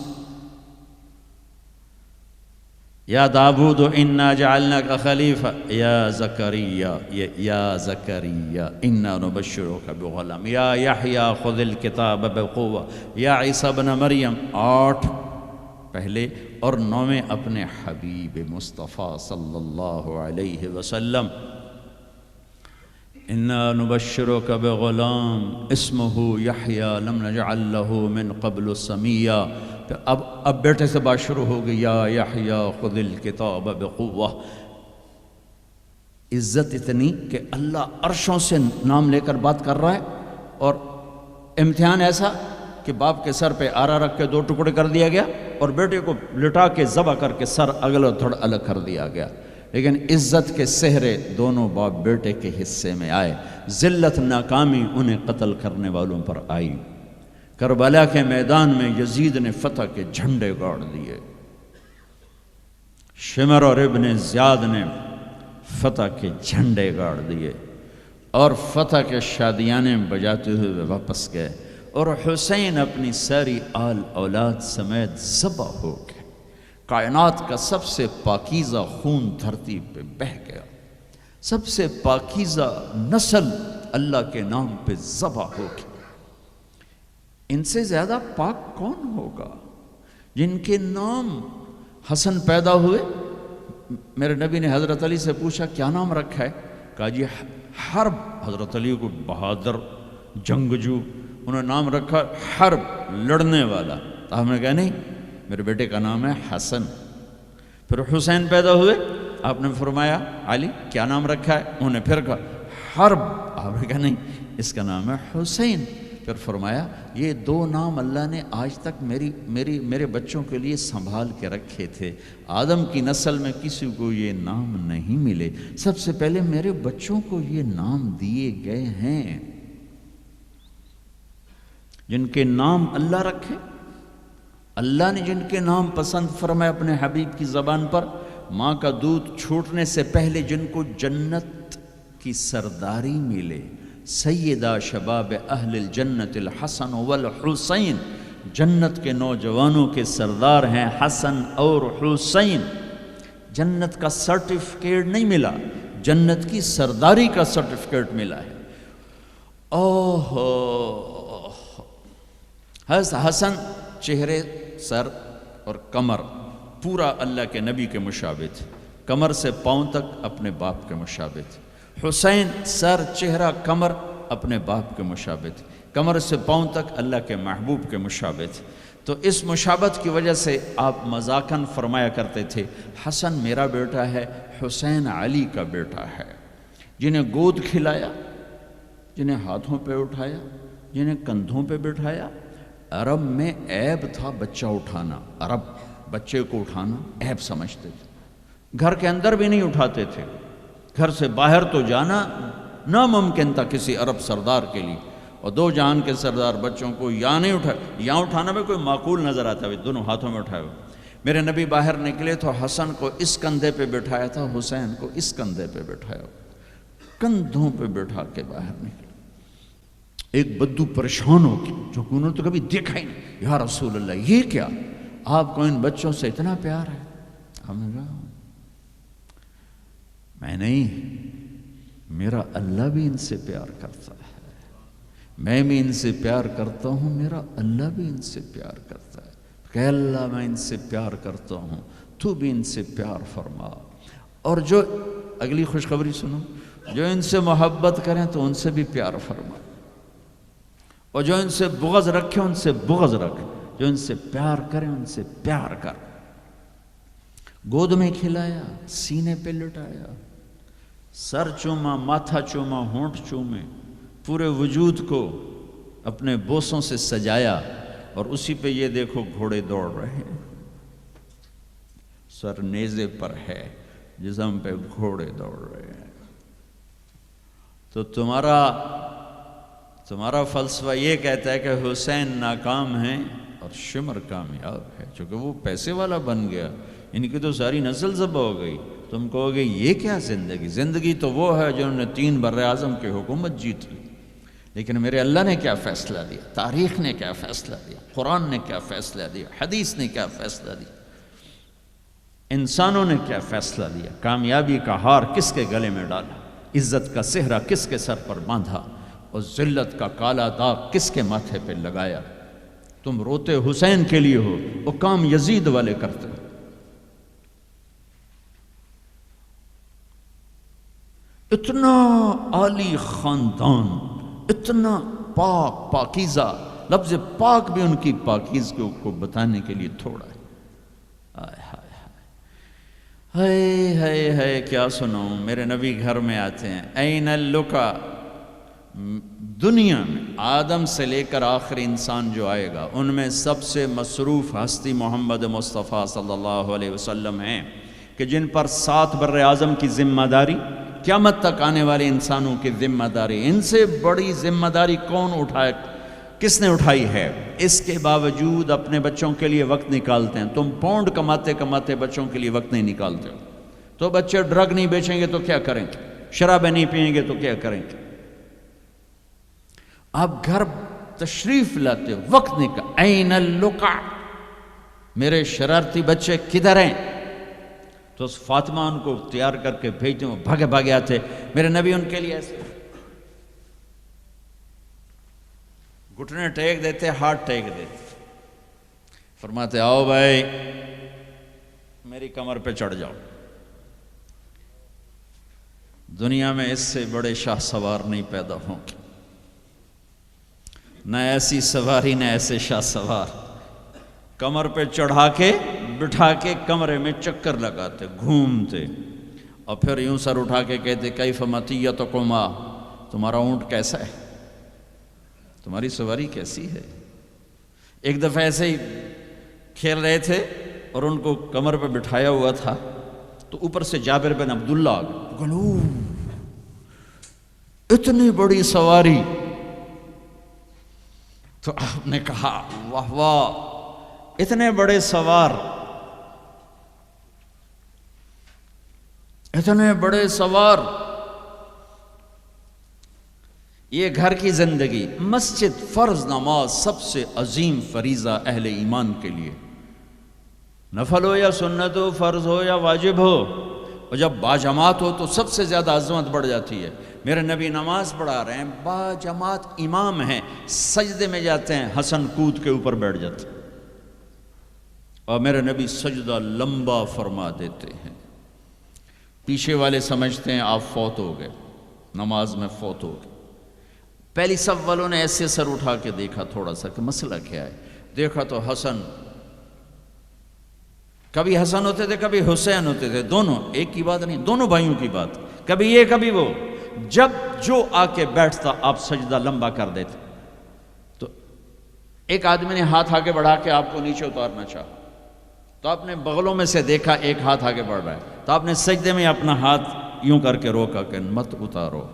یا داود انا جعلناک خلیفہ. یا زکریا، یا زکریا انا نبشرک بغلام. یا یحییٰ خذ الکتاب بقوہ. یا عیسیٰ ابن مریم. 8 پہلے اور 9 اپنے حبیب مصطفیٰ صلی اللہ علیہ وسلم. انا نبشرک بغلام اسمہ یحییٰ لم نجعل له من قبل سمیا. اب بیٹے سے بات شروع ہو گئی. یا یحییٰ خذ الکتاب بقوہ. عزت اتنی کہ اللہ عرشوں سے نام لے کر بات کر رہا ہے، اور امتحان ایسا کہ باپ کے سر پہ آرا رکھ کے 2 ٹکڑے کر دیا گیا اور بیٹے کو لٹا کے ذبح کر کے سر اگل اور تھوڑا الگ کر دیا گیا. لیکن عزت کے سہرے دونوں باپ بیٹے کے حصے میں آئے. ذلت ناکامی انہیں قتل کرنے والوں پر آئی. کربلا کے میدان میں یزید نے فتح کے جھنڈے گاڑ دیے. شمر اور ابن زیاد نے فتح کے جھنڈے گاڑ دیے اور فتح کے شادیانے بجاتے ہوئے واپس گئے. اور حسین اپنی ساری آل اولاد سمیت ذبح ہو گئے. کائنات کا سب سے پاکیزہ خون دھرتی پہ بہہ گیا. سب سے پاکیزہ نسل اللہ کے نام پہ ذبح ہو گئی. ان سے زیادہ پاک کون ہوگا؟ جن کے نام حسن پیدا ہوئے. میرے نبی نے حضرت علی سے پوچھا کیا نام رکھا ہے؟ کہا جی حرب. حضرت علی کو بہادر جنگجو، انہوں نے نام رکھا حرب، لڑنے والا. تو ہم نے کہا نہیں، میرے بیٹے کا نام ہے حسن. پھر حسین پیدا ہوئے، آپ نے فرمایا علی کیا نام رکھا ہے؟ انہوں نے پھر کہا حرب. آپ نے کہا نہیں، اس کا نام ہے حسین. پھر فرمایا یہ 2 نام اللہ نے آج تک میرے بچوں کے لیے سنبھال کے رکھے تھے. آدم کی نسل میں کسی کو یہ نام نہیں ملے، سب سے پہلے میرے بچوں کو یہ نام دیے گئے ہیں. جن کے نام اللہ رکھے، اللہ نے جن کے نام پسند فرمائے اپنے حبیب کی زبان پر. ماں کا دودھ چھوٹنے سے پہلے جن کو جنت کی سرداری ملے. سیدہ شباب اہل الجنت الحسن والحسین. جنت کے نوجوانوں کے سردار ہیں حسن اور حسین. جنت کا سرٹیفکیٹ نہیں ملا، جنت کی سرداری کا سرٹیفکیٹ ملا ہے. حسن چہرے، سر اور کمر پورا اللہ کے نبی کے مشابہ تھے. کمر سے پاؤں تک اپنے باپ کے مشابہ تھے. حسین سر، چہرہ، کمر اپنے باپ کے مشابہ تھے. کمر سے پاؤں تک اللہ کے محبوب کے مشابہ تھے. تو اس مشابہت کی وجہ سے آپ مذاقاً فرمایا کرتے تھے حسن میرا بیٹا ہے، حسین علی کا بیٹا ہے. جنہیں گود کھلایا، جنہیں ہاتھوں پہ اٹھایا، جنہیں کندھوں پہ بٹھایا. عرب میں عیب تھا بچہ اٹھانا. عرب بچے کو اٹھانا عیب سمجھتے تھے. گھر کے اندر بھی نہیں اٹھاتے تھے. گھر سے باہر تو جانا ناممکن تھا کسی عرب سردار کے لیے. اور 2 جہان کے سردار بچوں کو یہاں نہیں اٹھائے. یہاں اٹھانا میں کوئی معقول نظر آتا ہے، دونوں ہاتھوں میں اٹھائے ہوئے. میرے نبی باہر نکلے تو حسن کو اس کندھے پہ بٹھایا تھا، حسین کو اس کندھے پہ بٹھایا، کندھوں پہ بٹھا کے باہر نکلے. ایک بدو پریشان ہو گیا جو انہوں نے تو کبھی دیکھا ہی نہیں. یا رسول اللہ یہ کیا، آپ کو ان بچوں سے اتنا پیار ہے؟ ہم نے کہا میں نہیں، میرا اللہ بھی ان سے پیار کرتا ہے، میں بھی ان سے پیار کرتا ہوں، میرا اللہ بھی ان سے پیار کرتا ہے. کہ اللہ میں ان سے پیار کرتا ہوں، تو بھی ان سے پیار فرما. اور جو اگلی خوشخبری سنو، جو ان سے محبت کریں تو ان سے بھی پیار فرما، اور جو ان سے بغض رکھے ان سے بغض رکھ، جو ان سے پیار کریں ان سے پیار کر۔ گود میں کھلایا، سینے پہ لٹایا، سر چوما، ماتھا چوما، ہونٹ چومے، پورے وجود کو اپنے بوسوں سے سجایا، اور اسی پہ یہ دیکھو گھوڑے دوڑ رہے ہیں، سر نیزے پر ہے، جسم پہ گھوڑے دوڑ رہے ہیں۔ تو تمہارا فلسفہ یہ کہتا ہے کہ حسین ناکام ہیں اور شمر کامیاب ہے، چونکہ وہ پیسے والا بن گیا، ان کی تو ساری نسل ذبح ہو گئی۔ تم کہو گے یہ کیا زندگی؟ زندگی تو وہ ہے جنہوں نے 3 براعظم کی حکومت جیت لی، لیکن میرے اللہ نے کیا فیصلہ دیا، تاریخ نے کیا فیصلہ دیا، قرآن نے کیا فیصلہ دیا، حدیث نے کیا فیصلہ دیا، انسانوں نے کیا فیصلہ دیا، کامیابی کا ہار کس کے گلے میں ڈالا، عزت کا صحرا کس کے سر پر باندھا، اور ذلت کا کالا داغ کس کے ماتھے پہ لگایا۔ تم روتے حسین کے لیے ہو، وہ کام یزید والے کرتے ہو۔ اتنا عالی خاندان، اتنا پاک پاکیزہ، لفظ پاک بھی ان کی پاکیزگی کو بتانے کے لیے تھوڑا ہے۔ آئے ہائے ہائے ہائے، کیا سناؤں، میرے نبی گھر میں آتے ہیں، این اللقا، دنیا میں آدم سے لے کر آخری انسان جو آئے گا ان میں سب سے مصروف ہستی محمد مصطفیٰ صلی اللہ علیہ وسلم ہیں، کہ جن پر 7 براعظم کی ذمہ داری، قیامت تک آنے والے انسانوں کی ذمہ داری، ان سے بڑی ذمہ داری کون اٹھائے، کس نے اٹھائی ہے؟ اس کے باوجود اپنے بچوں کے لیے وقت نکالتے ہیں۔ تم پاؤنڈ کماتے کماتے بچوں کے لیے وقت نہیں نکالتے ہو۔ تو بچے ڈرگ نہیں بیچیں گے تو کیا کریں گے، شرابیں نہیں پئیں گے تو کیا کریں گے؟ آپ گھر تشریف لاتے، وقت نکال، این اللقا، میرے شرارتی بچے کدھر ہیں؟ تو فاطمہ ان کو تیار کر کے بھیجتے ہیں، بھاگے بھاگے آتے، میرے نبی ان کے لیے ایسے گھٹنے ٹیک دیتے، ہاتھ ٹیک دیتے، فرماتے آؤ بھائی میری کمر پہ چڑھ جاؤ۔ دنیا میں اس سے بڑے شاہ سوار نہیں پیدا ہوں گے، نہ ایسی سواری نہ ایسے شاہ سوار، کمر پہ چڑھا کے بٹھا کے کمرے میں چکر لگاتے، گھومتے، اور پھر یوں سر اٹھا کے کہتے کیف مطیتکما، تمہارا اونٹ کیسا ہے، تمہاری سواری کیسی ہے۔ ایک دفعہ ایسے ہی کھیل رہے تھے اور ان کو کمر پہ بٹھایا ہوا تھا، تو اوپر سے جابر بن عبداللہ آ گئے، گلو اتنی بڑی سواری۔ تو آپ نے کہا واہ واہ، اتنے بڑے سوار، اتنے بڑے سوار، یہ گھر کی زندگی، مسجد، فرض نماز سب سے عظیم فریضہ اہل ایمان کے لیے، نفل ہو یا سنت ہو، فرض ہو یا واجب ہو، اور جب باجماعت ہو تو سب سے زیادہ عظمت بڑھ جاتی ہے۔ میرے نبی نماز پڑھا رہے ہیں، باجماعت امام ہیں، سجدے میں جاتے ہیں، حسن کود کے اوپر بیٹھ جاتے ہیں، اور میرے نبی سجدہ لمبا فرما دیتے ہیں۔ پیچھے والے سمجھتے ہیں آپ فوت ہو گئے، نماز میں فوت ہو گئے۔ پہلی صف والوں نے ایسے سر اٹھا کے دیکھا تھوڑا سا کہ مسئلہ کیا ہے، دیکھا تو حسن، کبھی حسن ہوتے تھے کبھی حسین ہوتے تھے، دونوں ایک کی بات نہیں، دونوں بھائیوں کی بات، کبھی یہ کبھی وہ، جب جو آ کے بیٹھتا آپ سجدہ لمبا کر دیتے۔ تو ایک آدمی نے ہاتھ آگے بڑھا کے آپ کو نیچے اتارنا چاہا، تو آپ نے بغلوں میں سے دیکھا ایک ہاتھ آگے بڑھ رہا ہے، تو آپ نے سجدے میں اپنا ہاتھ یوں کر کے روکا کہ مت اتارو۔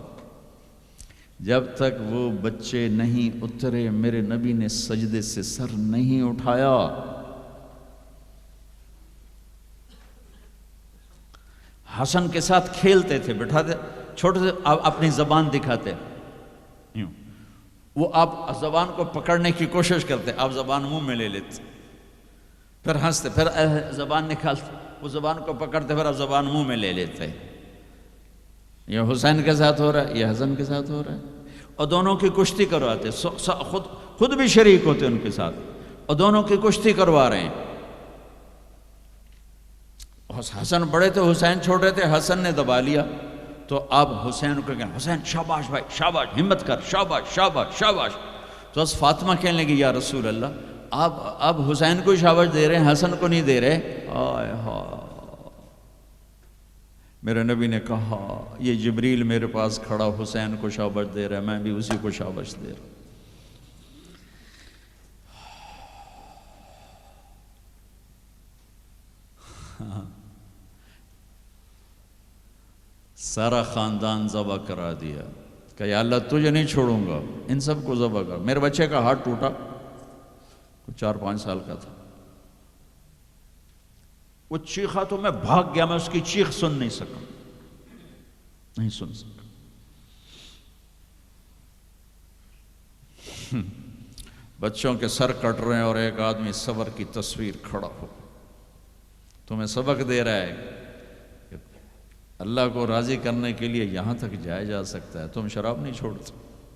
جب تک وہ بچے نہیں اترے میرے نبی نے سجدے سے سر نہیں اٹھایا۔ حسن کے ساتھ کھیلتے تھے، بٹھاتے، چھوٹے سے اپنی زبان دکھاتے، یوں وہ آپ زبان کو پکڑنے کی کوشش کرتے، آپ زبان منہ میں لے لیتے، پھر ہنستے، پھر زبان نکالتے، وہ زبان کو پکڑتے، پھر آپ زبان منہ میں لے لیتے۔ یہ حسین کے ساتھ ہو رہا ہے، یہ حسن کے ساتھ ہو رہا ہے، اور دونوں کی کشتی کرواتے، خود بھی شریک ہوتے ان کے ساتھ، اور دونوں کی کشتی کروا رہے ہیں۔ حسن بڑے تھے، حسین چھوٹے تھے، حسن نے دبا لیا تو اب حسین کو کہا حسین شاباش بھائی شاباش، ہمت کر، شاباش شاباش شاباش. تو اس فاطمہ کہنے لگی یا رسول اللہ آپ اب حسین کو شاباش دے رہے ہیں، حسن کو نہیں دے رہے. آئے ہائے، میرے نبی نے کہا یہ جبریل میرے پاس کھڑا حسین کو شاباش دے رہا ہے، میں بھی اسی کو شاباش دے رہا ہوں. سارا خاندان ذبح کرا دیا کہ یا اللہ تجھے نہیں چھوڑوں گا، ان سب کو ذبح کر. میرے بچے کا ہاتھ ٹوٹا، 4-5 سال کا تھا، وہ چیخا تو میں بھاگ گیا، میں اس کی چیخ سن نہیں سکا، نہیں سن سکا. بچوں کے سر کٹ رہے ہیں اور ایک آدمی صبر کی تصویر کھڑا ہو تمہیں سبق دے رہا ہے کہ اللہ کو راضی کرنے کے لیے یہاں تک جایا جا سکتا ہے. تم شراب نہیں چھوڑتے،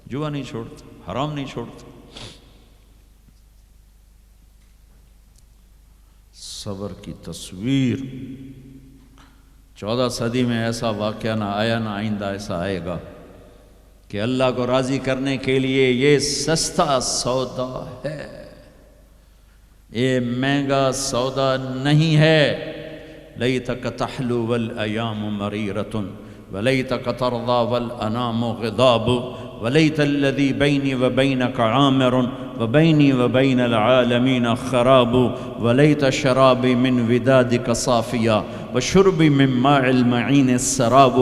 جوا نہیں چھوڑتے، حرام نہیں چھوڑتے. صبر کی تصویر. 14 صدی میں ایسا واقعہ نہ آیا، نہ آئندہ ایسا آئے گا کہ اللہ کو راضی کرنے کے لیے یہ سستا سودا ہے، یہ مہنگا سودا نہیں ہے. لیتک تحلو والایام مریرۃ ولیتک ترضی والانام غضاب ولیت الذی بینی وبینک عامر وبینی وبین العالمین خراب ولیت شرابی من ودادک صافیا وشربی من ماء المعین السراب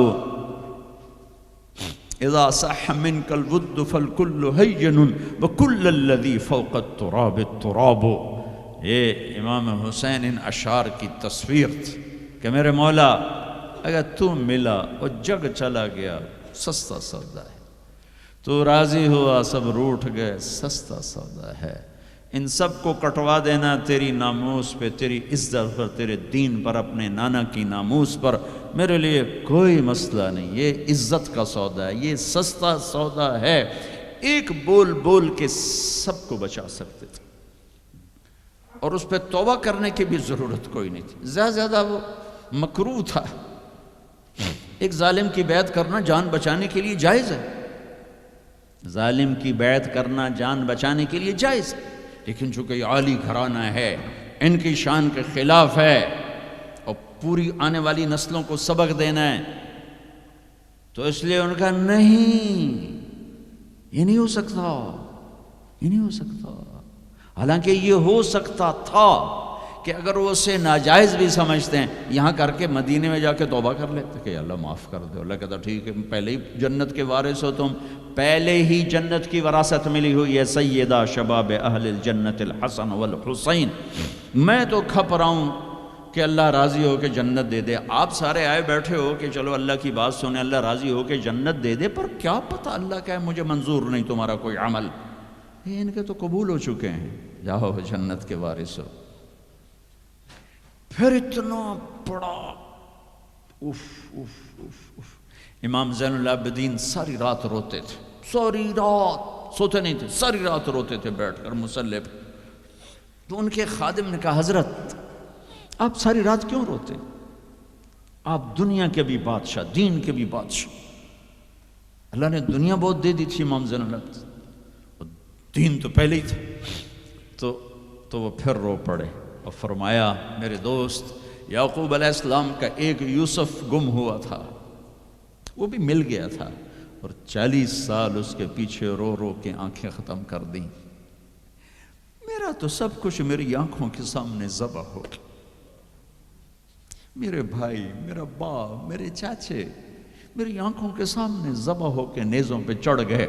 اذا صح منک الود فالکل ہین وکل الذی فوق التراب التراب. یہ امام حسین ان اشعار کی تصویر تھی کہ میرے مولا اگر تو ملا اور جگ چلا گیا سستا سودا ہے، تو راضی ہوا سب روٹھ گئے سستا سودا ہے. ان سب کو کٹوا دینا تیری ناموس پہ، تیری عزت پر، تیرے دین پر، اپنے نانا کی ناموس پر میرے لیے کوئی مسئلہ نہیں. یہ عزت کا سودا ہے، یہ سستا سودا ہے. ایک بول بول کے سب کو بچا سکتے تھے اور اس پہ توبہ کرنے کی بھی ضرورت کوئی نہیں تھی. زیادہ وہ مکروہ تھا. ایک ظالم کی بیعت کرنا جان بچانے کے لیے جائز ہے، ظالم کی بیعت کرنا جان بچانے کے لیے جائز ہے، لیکن چونکہ یہ عالی گھرانہ ہے، ان کی شان کے خلاف ہے اور پوری آنے والی نسلوں کو سبق دینا ہے، تو اس لیے ان کا نہیں، یہ نہیں ہو سکتا، یہ نہیں ہو سکتا. حالانکہ یہ ہو سکتا تھا کہ اگر وہ اسے ناجائز بھی سمجھتے ہیں یہاں کر کے مدینے میں جا کے توبہ کر لیتے کہ اللہ معاف کر دے. اللہ کہتا ٹھیک ہے، پہلے ہی جنت کے وارث ہو تم، پہلے ہی جنت کی وراثت ملی ہوئی ہے. سیدہ شباب اہل الجنت الحسن والحسین. میں تو کھپ رہا ہوں کہ اللہ راضی ہو کے جنت دے دے. آپ سارے آئے بیٹھے ہو کہ چلو اللہ کی بات سنیں، اللہ راضی ہو کے جنت دے دے، پر کیا پتہ اللہ کہے مجھے منظور نہیں تمہارا کوئی عمل. یہ ان کے تو قبول ہو چکے ہیں، جاؤ جنت کے وارث ہو. پھر اتنا بڑا امام زین العابدین ساری رات روتے تھے، ساری رات سوتے نہیں تھے، ساری رات روتے تھے بیٹھ کر مصلی پہ. تو ان کے خادم نے کہا حضرت آپ ساری رات کیوں روتے؟ آپ دنیا کے بھی بادشاہ، دین کے بھی بادشاہ، اللہ نے دنیا بہت دے دی تھی امام زین العابدین، دین تو پہلے ہی تھا. تو وہ پھر رو پڑے اور فرمایا میرے دوست یعقوب علیہ السلام کا ایک یوسف گم ہوا تھا، وہ بھی مل گیا تھا، اور 40 سال اس کے پیچھے رو رو کے آنکھیں ختم کر دیں. میرا تو سب کچھ میری آنکھوں کے سامنے ذبح ہو گیا. میرے بھائی، میرا باپ، میرے چاچے میری آنکھوں کے سامنے ذبح ہو کے نیزوں پہ چڑھ گئے.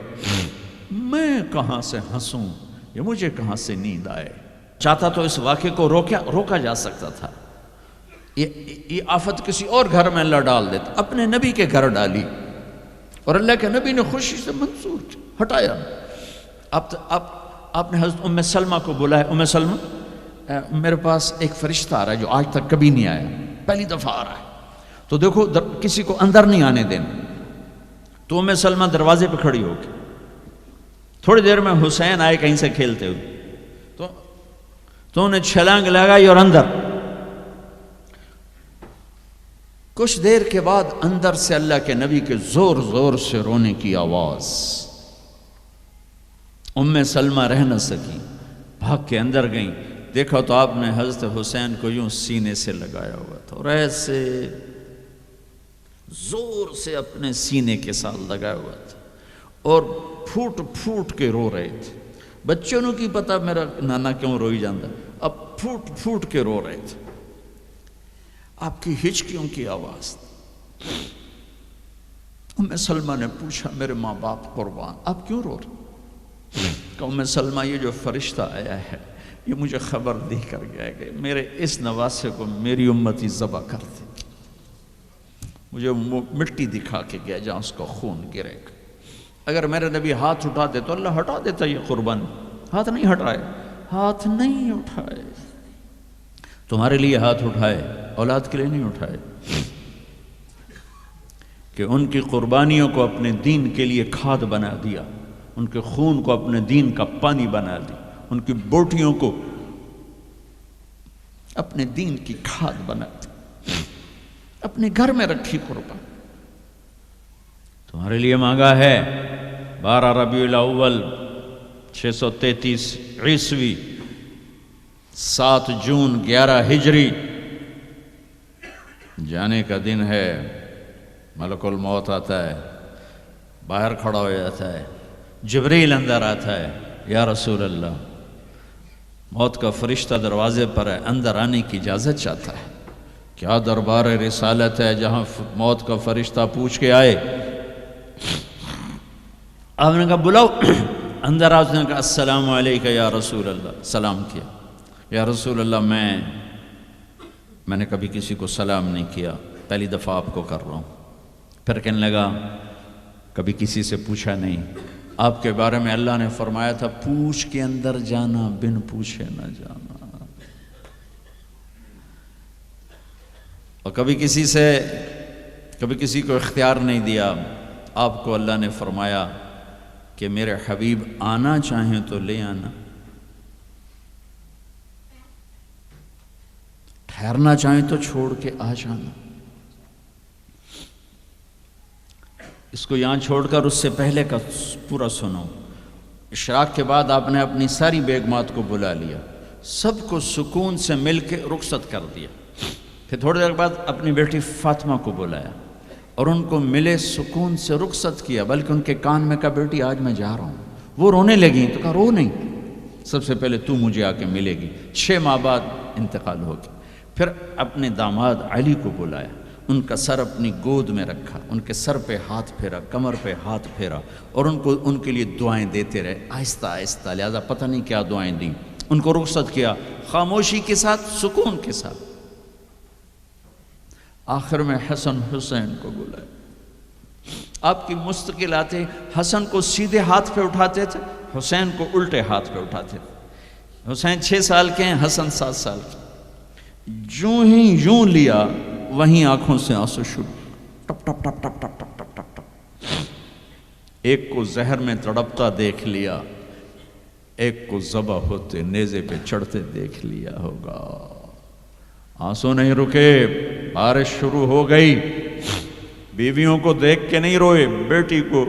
میں کہاں سے ہنسوں، یہ مجھے کہاں سے نیند آئے. چاہتا تو اس واقعے کو روکا جا سکتا تھا. یہ آفت کسی اور گھر میں اللہ ڈال دیتا، اپنے نبی کے گھر ڈالی اور اللہ کے نبی نے خوشی سے منظور ہٹایا. آپ نے حضرت ام سلمہ کو بلایا، ام سلمہ میرے پاس ایک فرشتہ آ رہا ہے جو آج تک کبھی نہیں آیا، پہلی دفعہ آ رہا ہے، تو دیکھو کسی کو اندر نہیں آنے دینا. تو ام سلمہ دروازے پہ کھڑی ہو کے تھوڑی دیر میں حسین آئے کہیں سے کھیلتے ہوئے، تو انہیں چھلانگ لگائی اور اندر. کچھ دیر کے بعد اندر سے اللہ کے نبی کے زور زور سے رونے کی آواز. سلمہ رہ نہ سکی، بھاگ کے اندر گئیں. دیکھا تو آپ نے حضرت حسین کو یوں سینے سے لگایا ہوا تھا اور ایسے زور سے اپنے سینے کے ساتھ لگایا ہوا تھا اور پھوٹ پھوٹ کے رو رہے تھے. بچوں نے کی پتا میرا نانا کیوں روئی جاندہ، اب پھوٹ پھوٹ کے رو رہے تھے. آپ کی ہچکیوں کی آواز. سلمہ نے پوچھا میرے ماں باپ قربان آپ کیوں رو رہے؟ کہ سلمہ یہ جو فرشتہ آیا ہے یہ مجھے خبر دے کر گیا کہ میرے اس نواسے کو میری امتی ذبح کر دے. مجھے مٹی دکھا کے گیا جہاں اس کا خون گرے گا. اگر میرے نبی ہاتھ اٹھاتے تو اللہ ہٹا دیتا یہ قربان. ہاتھ نہیں ہٹائے، ہاتھ نہیں اٹھائے. تمہارے لیے ہاتھ اٹھائے، اولاد کے لیے نہیں اٹھائے کہ ان کی قربانیوں کو اپنے دین کے لیے کھاد بنا دیا، ان کے خون کو اپنے دین کا پانی بنا دیا، ان کی بوٹیوں کو اپنے دین کی کھاد بنا دی، اپنے گھر میں رکھی قربان. تمہارے لیے مانگا ہے 12 ربیع الاول 633 عیسوی 7 جون 11 ہجری جانے کا دن ہے. ملک الموت آتا ہے، باہر کھڑا ہو جاتا ہے. جبریل اندر آتا ہے، یا رسول اللہ موت کا فرشتہ دروازے پر ہے، اندر آنے کی اجازت چاہتا ہے. کیا دربار رسالت ہے جہاں موت کا فرشتہ پوچھ کے آئے. آپ نے کہا بلاؤ. اندر آ. اس نے کہا السلام علیکم یا رسول اللہ. سلام کیا. یا رسول اللہ میں نے کبھی کسی کو سلام نہیں کیا، پہلی دفعہ آپ کو کر رہا ہوں. پھر کہنے لگا کبھی کسی سے پوچھا نہیں. آپ کے بارے میں اللہ نے فرمایا تھا پوچھ کے اندر جانا، بن پوچھے نہ جانا. اور کبھی کسی کو اختیار نہیں دیا. آپ کو اللہ نے فرمایا کہ میرے حبیب آنا چاہیں تو لے آنا، ٹھہرنا چاہیں تو چھوڑ کے آ جانا. اس کو یہاں چھوڑ کر اس سے پہلے کا پورا سنو. اشراق کے بعد آپ نے اپنی ساری بیگمات کو بلا لیا، سب کو سکون سے مل کے رخصت کر دیا. پھر تھوڑی دیر بعد اپنی بیٹی فاطمہ کو بلایا اور ان کو ملے سکون سے رخصت کیا، بلکہ ان کے کان میں کہا بیٹی آج میں جا رہا ہوں. وہ رونے لگیں تو کہا رو نہیں، سب سے پہلے تو مجھے آ کے ملے گی. 6 ماہ بعد انتقال ہو گیا. پھر اپنے داماد علی کو بلایا، ان کا سر اپنی گود میں رکھا، ان کے سر پہ ہاتھ پھیرا، کمر پہ ہاتھ پھیرا اور ان کے لیے دعائیں دیتے رہے آہستہ آہستہ. لہذا پتہ نہیں کیا دعائیں دیں. ان کو رخصت کیا خاموشی کے ساتھ، سکون کے ساتھ. آخر میں حسن حسین کو بلایا. آپ کی مستقل آتے حسن کو سیدھے ہاتھ پہ اٹھاتے تھے، حسین کو الٹے ہاتھ پہ اٹھاتے تھے. حسین 6 سال کے ہیں، حسن 7 سال کے. یوں لیا وہیں آنکھوں سے آنسو شروع، ٹپ ٹپ ٹپ ٹپ ٹپ ٹپ ٹپ ٹپ ٹپ. ایک کو زہر میں تڑپتا دیکھ لیا، ایک کو ذبح ہوتے نیزے پہ چڑھتے دیکھ لیا ہوگا. آنسو نہیں رکے، بارش شروع ہو گئی. بیویوں کو دیکھ کے نہیں روئے، بیٹی کو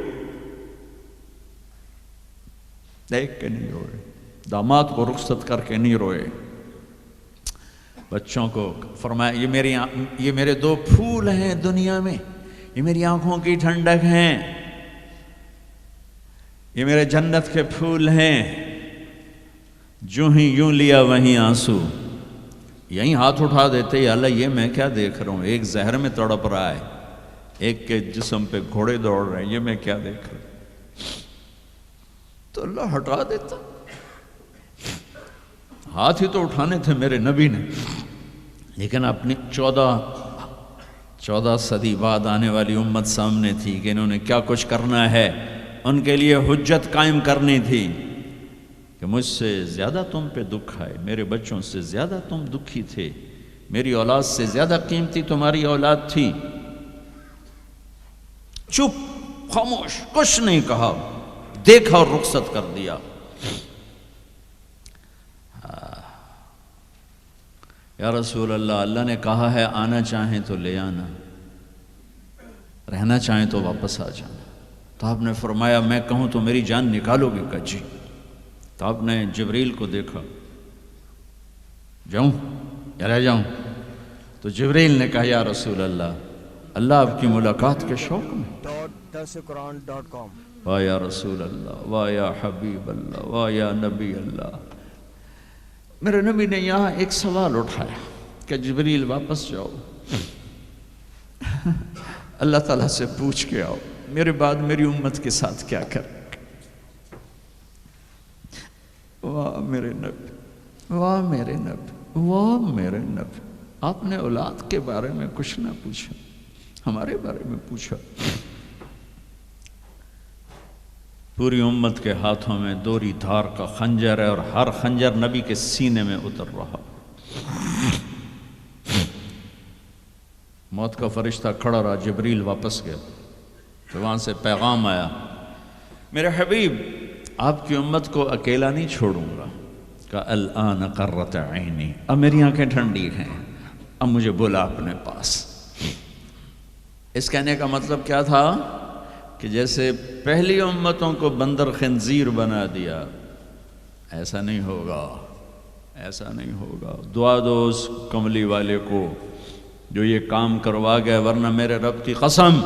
دیکھ کے نہیں روئے، داماد کو رخصت کر کے نہیں روئے. بچوں کو فرمایا یہ میرے 2 پھول ہیں دنیا میں، یہ میری آنکھوں کی ٹھنڈک ہیں، یہ میرے جنت کے پھول ہیں. جو ہی یوں لیا وہیں آنسو. یہیں ہاتھ اٹھا دیتے، یا اللہ یہ میں کیا دیکھ رہا ہوں، ایک زہر میں تڑپ رہا ہے، ایک کے جسم پہ گھوڑے دوڑ رہے ہیں، یہ میں کیا دیکھ رہا ہوں. تو اللہ ہٹا دیتا. ہاتھ ہی تو اٹھانے تھے میرے نبی نے. لیکن اپنی 14 صدی بعد آنے والی امت سامنے تھی کہ انہوں نے کیا کچھ کرنا ہے. ان کے لیے حجت قائم کرنی تھی کہ مجھ سے زیادہ تم پہ دکھ آئے، میرے بچوں سے زیادہ تم دکھی تھے، میری اولاد سے زیادہ قیمتی تمہاری اولاد تھی. چپ، خاموش، کچھ نہیں کہا، دیکھا اور رخصت کر دیا. یا رسول اللہ، اللہ نے کہا ہے آنا چاہیں تو لے آنا. رہنا چاہیں تو واپس آ جانا۔ تو آپ نے فرمایا میں کہوں تو میری جان نکالو گے؟ کہا جی۔ تو آپ نے جبریل کو دیکھا، جاؤں یا رہ جاؤں؟ تو جبریل نے کہا یا رسول اللہ آپ کی ملاقات کے شوق میں۔ .quran.com واہ یا رسول اللہ، واہ یا حبیب اللہ، واہ یا نبی اللہ۔ میرے نبی نے یہاں ایک سوال اٹھایا کہ جبریل واپس جاؤ، اللہ تعالیٰ سے پوچھ کے آؤ میرے بعد میری امت کے ساتھ کیا کر۔ واہ میرے نبی، واہ میرے نبی، واہ میرے نبی، آپ نے اولاد کے بارے میں کچھ نہ پوچھا، ہمارے بارے میں پوچھا۔ پوری امت کے ہاتھوں میں دوری دھار کا خنجر ہے، اور ہر خنجر نبی کے سینے میں اتر رہا۔ موت کا فرشتہ کھڑا رہا، جبریل واپس گیا، تو وہاں سے پیغام آیا، میرے حبیب آپ کی امت کو اکیلا نہیں چھوڑوں گا۔ کہ الآن قرۃ عینی، اب میری آنکھیں ٹھنڈی ہیں، اب مجھے بولا اپنے پاس۔ اس کہنے کا مطلب کیا تھا کہ جیسے پہلی امتوں کو بندر خنزیر بنا دیا، ایسا نہیں ہوگا، ایسا نہیں ہوگا۔ دعا دو اس کملی والے کو جو یہ کام کروا گیا، ورنہ میرے رب کی قسم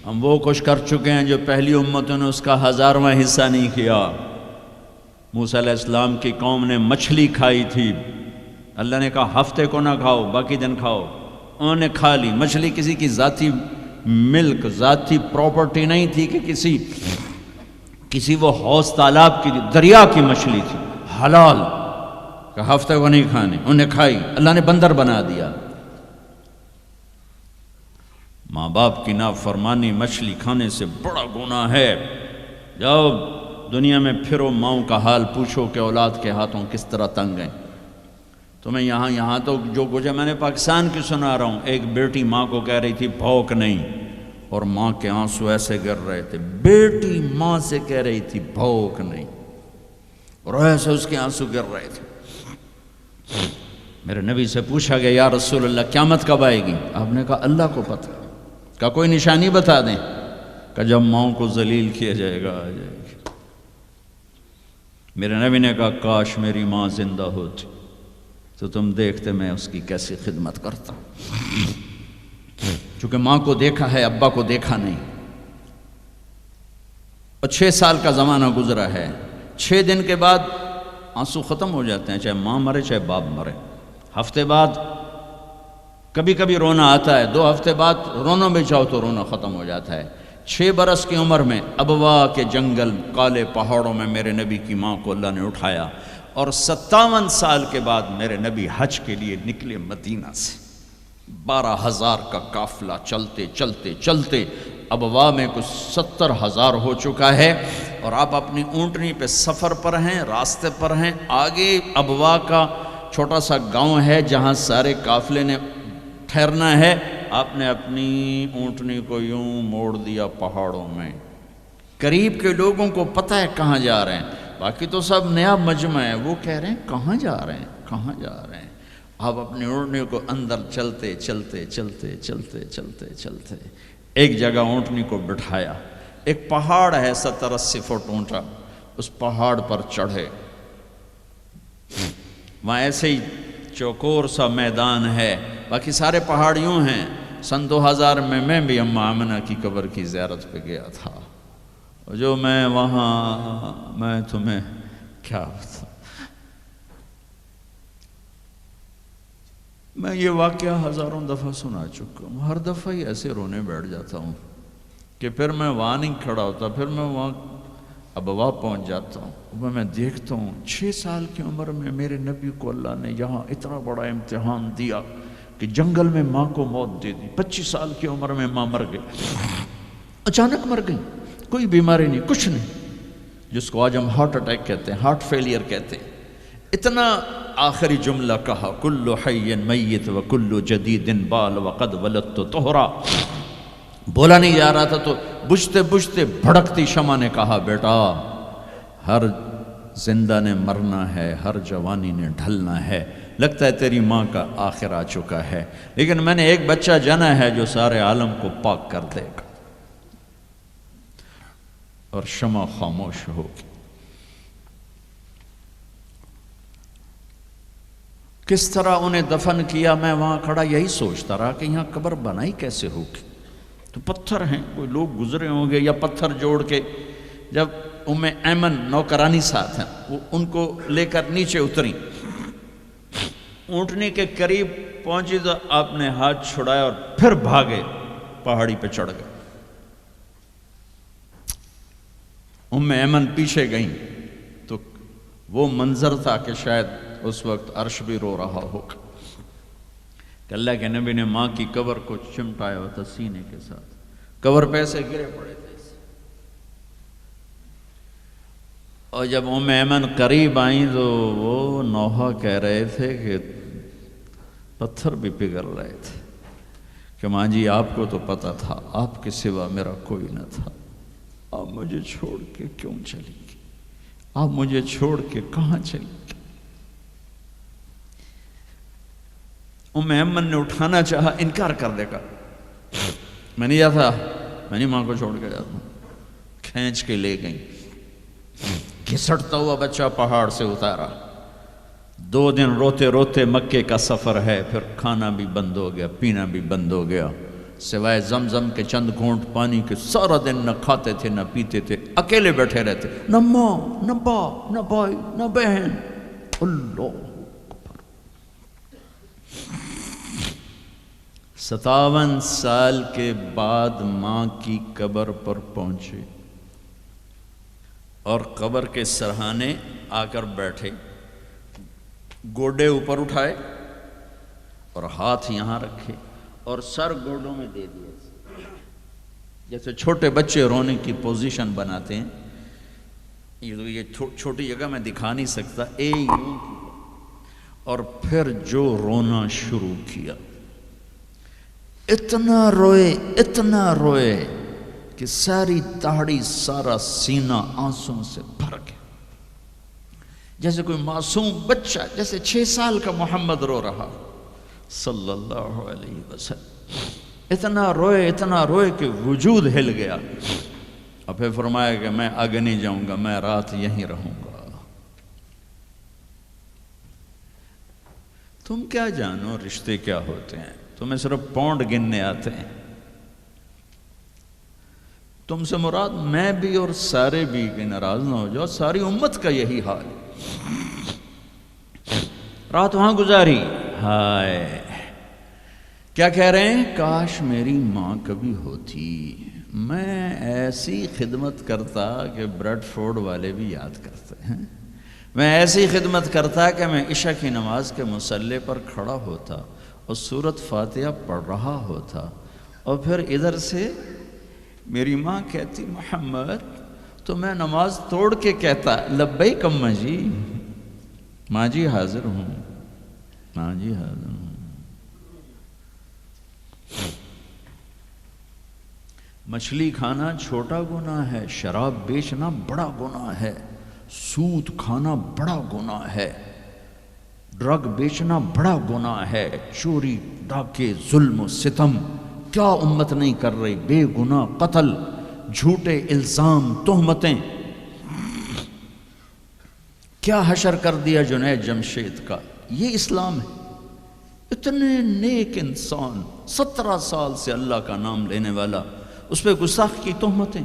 ہم وہ کچھ کر چکے ہیں جو پہلی امتوں نے اس کا 1000واں حصہ نہیں کیا۔ موسیٰ علیہ السلام کی قوم نے مچھلی کھائی تھی، اللہ نے کہا ہفتے کو نہ کھاؤ، باقی دن کھاؤ، انہوں نے کھا لی۔ مچھلی کسی کی ذاتی ملک، ذاتی پراپرٹی نہیں تھی کہ کسی وہ حوض تالاب کی، دریا کی مچھلی تھی، حلال، کہ ہفتے کو نہیں کھانے، انہوں نے کھائی، اللہ نے بندر بنا دیا۔ ماں باپ کی نافرمانی مچھلی کھانے سے بڑا گناہ ہے۔ جاؤ دنیا میں پھرو، ماؤں کا حال پوچھو کہ اولاد کے ہاتھوں کس طرح تنگ ہیں۔ تو میں یہاں تو جو کچھ ہے میں نے پاکستان کی سنا رہا ہوں۔ ایک بیٹی ماں کو کہہ رہی تھی بھوک نہیں، اور ماں کے آنسو ایسے گر رہے تھے۔ بیٹی ماں سے کہہ رہی تھی بھوک نہیں، اور ایسے اس کے آنسو گر رہے تھے۔ میرے نبی سے پوچھا گیا یا رسول اللہ قیامت کب آئے گی؟ آپ نے کہا اللہ کو پتہ۔ کہا کوئی نشانی بتا دیں؟ کہ جب ماؤں کو ذلیل کیا جائے گا آ جائے گی۔ میرے نبی نے کہا کاش میری ماں زندہ ہوتی تو تم دیکھتے میں اس کی کیسی خدمت کرتا۔ چونکہ ماں کو دیکھا ہے، ابا کو دیکھا نہیں۔ اور 6 سال کا زمانہ گزرا ہے، 6 دن کے بعد آنسو ختم ہو جاتے ہیں، چاہے ماں مرے چاہے باپ مرے۔ ہفتے بعد کبھی کبھی رونا آتا ہے، 2 ہفتے بعد رونا بھی چاہو تو رونا ختم ہو جاتا ہے۔ 6 برس کی عمر میں ابوا کے جنگل کالے پہاڑوں میں میرے نبی کی ماں کو اللہ نے اٹھایا، اور 57 سال کے بعد میرے نبی حج کے لیے نکلے مدینہ سے۔ 12,000 کا قافلہ چلتے چلتے چلتے ابوا میں کچھ 70,000 ہو چکا ہے، اور آپ اپنی اونٹنی پہ سفر پر ہیں، راستے پر ہیں۔ آگے ابوا کا چھوٹا سا گاؤں ہے جہاں سارے قافلے نے ٹھہرنا ہے۔ آپ نے اپنی اونٹنی کو یوں موڑ دیا پہاڑوں میں۔ قریب کے لوگوں کو پتہ ہے کہاں جا رہے ہیں، باقی تو سب نیا مجمع ہے، وہ کہہ رہے ہیں کہاں جا رہے ہیں، کہاں جا رہے ہیں۔ آپ اپنی اونٹنی کو اندر چلتے چلتے چلتے چلتے چلتے چلتے ایک جگہ اونٹنی کو بٹھایا۔ ایک پہاڑ ہے 70-80 فٹ اونچا، اس پہاڑ پر چڑھے۔ وہاں ایسے ہی چوکور سا میدان ہے، باقی سارے پہاڑ یوں ہیں۔ سن 2000 میں بھی اماں آمنہ کی قبر کی زیارت پہ گیا تھا، اور جو میں وہاں، میں تمہیں کیا بتا، میں یہ واقعہ ہزاروں دفعہ سنا چکا ہوں۔ ہر دفعہ ہی ایسے رونے بیٹھ جاتا ہوں کہ پھر میں وہاں نہیں کھڑا ہوتا، پھر میں وہاں ابوا پہنچ جاتا ہوں۔ میں دیکھتا ہوں 6 سال کی عمر میں میرے نبی کو اللہ نے یہاں اتنا بڑا امتحان دیا کہ جنگل میں ماں کو موت دے دی۔ 25 سال کی عمر میں ماں مر گئی، اچانک مر گئی، کوئی بیماری نہیں، کچھ نہیں، جس کو آج ہم ہارٹ اٹیک کہتے ہیں، ہارٹ فیلئر کہتے ہیں۔ اتنا آخری جملہ کہا کل حی میت و کل جدید بال وقد ولدت طہرا۔ بولا نہیں جا رہا تھا تو بجھتے بجھتے بھڑکتی شمع نے کہا بیٹا ہر زندہ نے مرنا ہے، ہر جوانی نے ڈھلنا ہے، لگتا ہے تیری ماں کا آخر آ چکا ہے، لیکن میں نے ایک بچہ جنا ہے جو سارے عالم کو پاک کر دے گا، اور شمع خاموش ہوگی۔ کس طرح انہیں دفن کیا، میں وہاں کھڑا یہی سوچتا رہا کہ یہاں قبر بنائی کیسے ہوگی؟ تو پتھر ہیں، کوئی لوگ گزرے ہوں گے یا پتھر جوڑ کے، جب ایمن نوکرانی ساتھ ہیں وہ ان کو لے کر نیچے اتری، اونٹنی کے قریب پہنچی تو آپ نے ہاتھ چھڑایا اور پھر بھاگے، پہاڑی پہ چڑھ گئے۔ ایمن پیچھے گئیں تو وہ منظر تھا کہ شاید اس وقت عرش بھی رو رہا ہوگا کہ اللہ کے نبی نے ماں کی قبر کو چمٹایا ہوا تھا سینے کے ساتھ، قبر پہ سے گرے پڑے تھے۔ اور جب ایمن قریب آئیں تو وہ نوحہ کہہ رہے تھے کہ پتھر بھی پگھل رہے تھے کہ ماں جی آپ کو تو پتہ تھا آپ کے سوا میرا کوئی نہ تھا، آپ مجھے چھوڑ کے کیوں چلی گئی، آپ مجھے چھوڑ کے کہاں چلی گئی؟ ایمن نے اٹھانا چاہا، انکار کر دے گا، میں نہیں جاتا، میں نہیں ماں کو چھوڑ کے جاتا ہوں۔ کھینچ کے لے گئیں، گھسٹتا ہوا بچہ پہاڑ سے اتارا۔ 2 دن روتے روتے مکے کا سفر ہے، پھر کھانا بھی بند ہو گیا، پینا بھی بند ہو گیا، سوائے زمزم کے چند گھونٹ پانی کے سارا دن نہ کھاتے تھے نہ پیتے تھے، اکیلے بیٹھے رہتے، نہ ماں نہ باپ نہ بھائی نہ بہن۔ اللہ 57 سال کے بعد ماں کی قبر پر پہنچے اور قبر کے سرہانے آ کر بیٹھے، گوڈے اوپر اٹھائے اور ہاتھ یہاں رکھے اور سر گوڈوں میں دے دیا، جیسے چھوٹے بچے رونے کی پوزیشن بناتے ہیں۔ یہ چھوٹی جگہ میں دکھا نہیں سکتا، اور پھر جو رونا شروع کیا، اتنا روئے کہ ساری داڑھی سارا سینہ آنسوں سے بھر گیا، جیسے کوئی معصوم بچہ، جیسے 6 سال کا محمد رو رہا صلی اللہ علیہ وسلم۔ اتنا روئے کہ وجود ہل گیا، اور پھر فرمایا کہ میں آگے نہیں جاؤں گا، میں رات یہیں رہوں گا۔ تم کیا جانو رشتے کیا ہوتے ہیں، تمہیں صرف پاؤنڈ گننے آتے ہیں۔ تم سے مراد میں بھی اور سارے بھی، کہ ناراض نہ ہو جاؤ، ساری امت کا یہی حال۔ رات وہاں گزاری، ہائے کیا کہہ رہے ہیں، کاش میری ماں کبھی ہوتی، میں ایسی خدمت کرتا کہ بریڈ فورڈ والے بھی یاد کرتے ہیں، میں ایسی خدمت کرتا کہ میں عشاء کی نماز کے مصلی پر کھڑا ہوتا اور سورۃ فاتحہ پڑھ رہا ہوتا، اور پھر ادھر سے میری ماں کہتی محمد، تو میں نماز توڑ کے کہتا لبیک اماں جی، ماں جی حاضر ہوں، ماں جی حاضر ہوں۔ مچھلی کھانا چھوٹا گناہ ہے، شراب بیچنا بڑا گناہ ہے، سود کھانا بڑا گناہ ہے، ڈرگ بیچنا بڑا گناہ ہے، چوری ڈاکے ظلم و ستم کیا امت نہیں کر رہی، بے گناہ قتل، جھوٹے الزام تہمتیں، کیا حشر کر دیا جنید جمشید کا۔ یہ اسلام ہے۔ اتنے نیک انسان، 17 سال سے اللہ کا نام لینے والا، اس پہ گستاخ کی تہمتیں،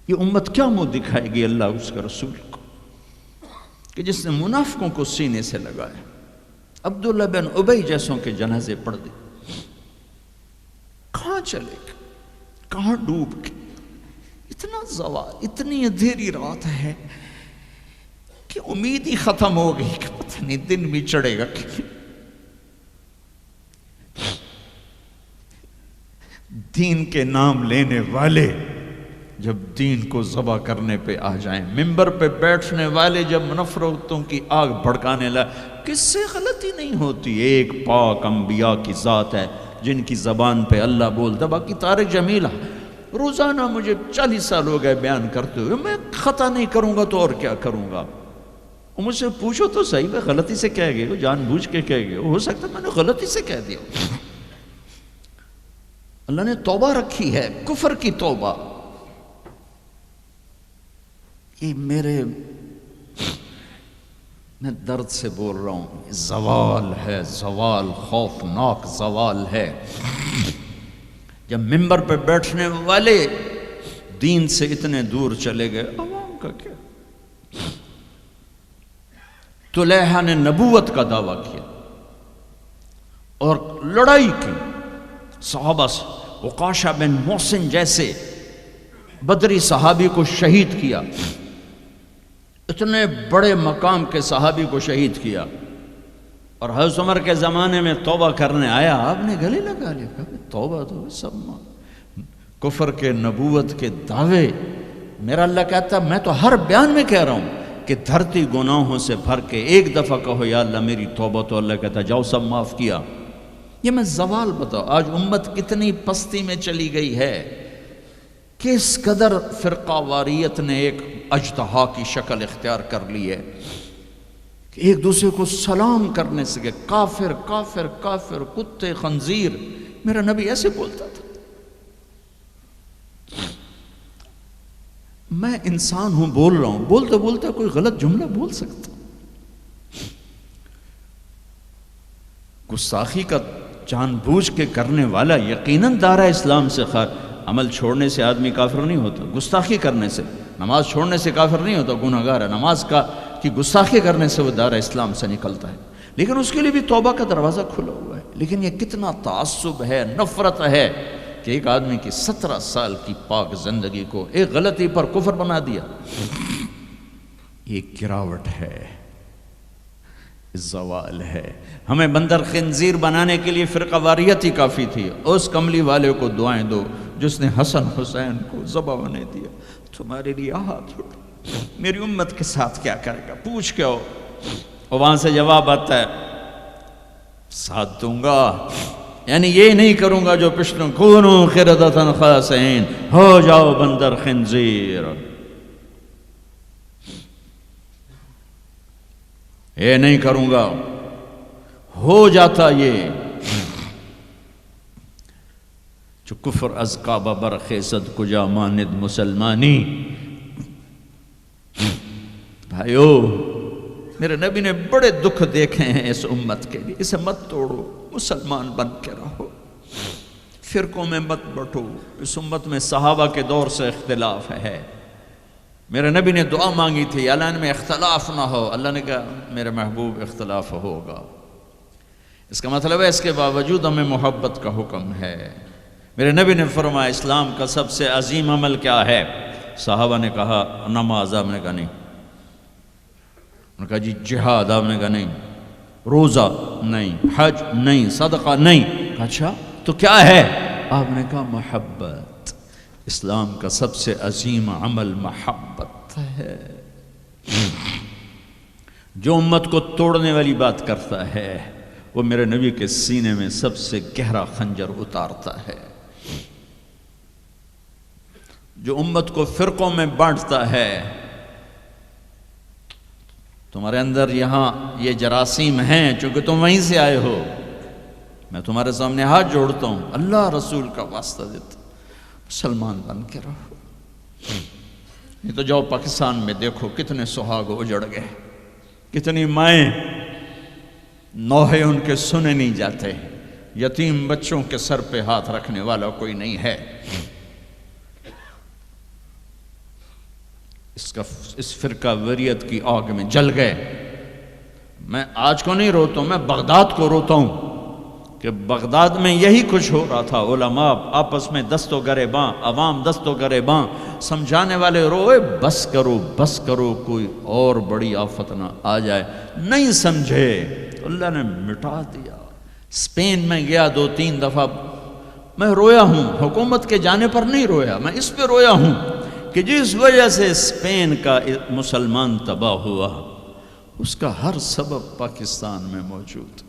یہ امت کیا منہ دکھائے گی اللہ اس کا رسول کو، کہ جس نے منافقوں کو سینے سے لگایا، عبداللہ بن ابی جیسوں کے جنازے پڑھ دے، کہاں چلے گا، کہاں ڈوب کے، اتنا زوال، اتنی اندھیری رات ہے کہ امید ہی ختم ہو گئی کہ پتہ نہیں دن بھی چڑھے گا کہ دین کے نام لینے والے جب دین کو ذبح کرنے پہ آ جائیں، منبر پہ بیٹھنے والے جب نفرتوں کی آگ بھڑکانے لائے، کس سے غلطی نہیں ہوتی، ایک پاک انبیاء کی ذات ہے جن کی زبان پہ اللہ بولتا۔ باقی طارق جمیلہ روزانہ مجھے 40 سال ہو گئے بیان کرتے ہوئے، میں خطا نہیں کروں گا تو اور کیا کروں گا، وہ مجھ سے پوچھو تو صحیح، میں غلطی سے کہہ گئے، وہ جان بوجھ کے کہہ گئے، ہو سکتا میں نے غلطی سے کہہ دیا۔ اللہ نے توبہ رکھی ہے، کفر کی توبہ۔ یہ میں درد سے بول رہا ہوں، زوال ہے، زوال، خوفناک زوال ہے۔ جب ممبر پہ بیٹھنے والے دین سے اتنے دور چلے گئے، عوام کا کیا؟ طلحہ نے نبوت کا دعویٰ کیا اور لڑائی کی صحابہ سے، عکاشہ بن محسن جیسے بدری صحابی کو شہید کیا، اتنے بڑے مقام کے صحابی کو شہید کیا، اور حضرت عمر کے زمانے میں توبہ کرنے آیا، آپ نے گلے لگا لیا، کہا توبہ تو سب کفر کے، نبوت کے دعوے۔ میرا اللہ کہتا میں تو ہر بیان میں کہہ رہا ہوں کہ دھرتی گناہوں سے بھر کے ایک دفعہ کہو یا اللہ میری توبہ، تو اللہ کہتا جاؤ سب معاف کیا۔ یہ میں زوال بتاؤ، آج امت کتنی پستی میں چلی گئی ہے، کس قدر فرقہ واریت نے ایک اجتہا کی شکل اختیار کر لی ہے کہ ایک دوسرے کو سلام کرنے سے کہ کافر کافر کافر، کتے خنزیر۔ میرا نبی ایسے بولتا تھا۔ میں انسان ہوں، بول رہا ہوں، بولتا بولتا کوئی غلط جملہ بول سکتا۔ گستاخی کا جان بوجھ کے کرنے والا یقیناً دائرہ اسلام سے عمل چھوڑنے سے آدمی کافر نہیں ہوتا، گستاخی کرنے سے، نماز چھوڑنے سے کافر نہیں ہوتا، گناہ گار ہے، نماز کی گستاخی کرنے سے وہ دائرہ اسلام سے نکلتا ہے، لیکن اس کے لیے بھی توبہ کا دروازہ کھلا ہوا ہے۔ لیکن یہ کتنا تعصب ہے، نفرت ہے کہ ایک آدمی کی 17 سال کی پاک زندگی کو ایک غلطی پر کفر بنا دیا۔ یہ گراوٹ ہے، زوال ہے۔ ہمیں بندر خنزیر بنانے کے لیے فرقہ واریت ہی کافی تھی۔ اس کملی والے کو دعائیں دو جس نے حسن حسین کو ذبح ہونے دیا، تمہارے لیے ہاتھ اٹھا، میری امت کے ساتھ کیا کرے گا، پوچھ کے ہو۔ اور وہاں سے جواب آتا ہے ساتھ دوں گا، یعنی یہ نہیں کروں گا جو پشتوں کونو خردتن خاسئین، ہو جاؤ بندر خنزیر، یہ نہیں کروں گا۔ ہو جاتا یہ جو کفر از کعبہ برخیزد کجا ماند مسلمانی۔ بھائیو، میرے نبی نے بڑے دکھ دیکھے ہیں اس امت کے لیے، اسے مت توڑو، مسلمان بن کے رہو، فرقوں میں مت بٹو۔ اس امت میں صحابہ کے دور سے اختلاف ہے، میرے نبی نے دعا مانگی تھی اللہ ان میں اختلاف نہ ہو، اللہ نے کہا میرے محبوب اختلاف ہوگا۔ اس کا مطلب ہے اس کے باوجود ہمیں محبت کا حکم ہے۔ میرے نبی نے فرمایا اسلام کا سب سے عظیم عمل کیا ہے؟ صحابہ نے کہا نماز، آپ نے کہا نہیں، انہوں نے کہا جی جہاد، آپ نے کہا نہیں، روزہ نہیں، حج نہیں، صدقہ نہیں، کہا اچھا تو کیا ہے؟ آپ نے کہا محبت۔ اسلام کا سب سے عظیم عمل محبت ہے۔ جو امت کو توڑنے والی بات کرتا ہے وہ میرے نبی کے سینے میں سب سے گہرا خنجر اتارتا ہے۔ جو امت کو فرقوں میں بانٹتا ہے، تمہارے اندر یہاں یہ جراثیم ہیں چونکہ تم وہیں سے آئے ہو، میں تمہارے سامنے ہاتھ جوڑتا ہوں، اللہ رسول کا واسطہ دیتا ہوں، مسلمان بن کے رہو۔ یہ تو جاؤ پاکستان میں دیکھو کتنے سہاگ اجڑ گئے، کتنی مائیں نوحے ان کے سنے نہیں جاتے، یتیم بچوں کے سر پہ ہاتھ رکھنے والا کوئی نہیں ہے۔ اس فرقہ وریت کی آگ میں جل گئے۔ میں آج کو نہیں روتا ہوں، میں بغداد کو روتا ہوں کہ بغداد میں یہی کچھ ہو رہا تھا، علماء آپس میں دست و گریباں، عوام دست و گریباں، سمجھانے والے روئے بس کرو بس کرو، کوئی اور بڑی آفت نہ آ جائے، نہیں سمجھے تو اللہ نے مٹا دیا۔ اسپین میں گیا 2-3 دفعہ، میں رویا ہوں، حکومت کے جانے پر نہیں رویا، میں اس پہ رویا ہوں کہ جس وجہ سے اسپین کا مسلمان تباہ ہوا، اس کا ہر سبب پاکستان میں موجود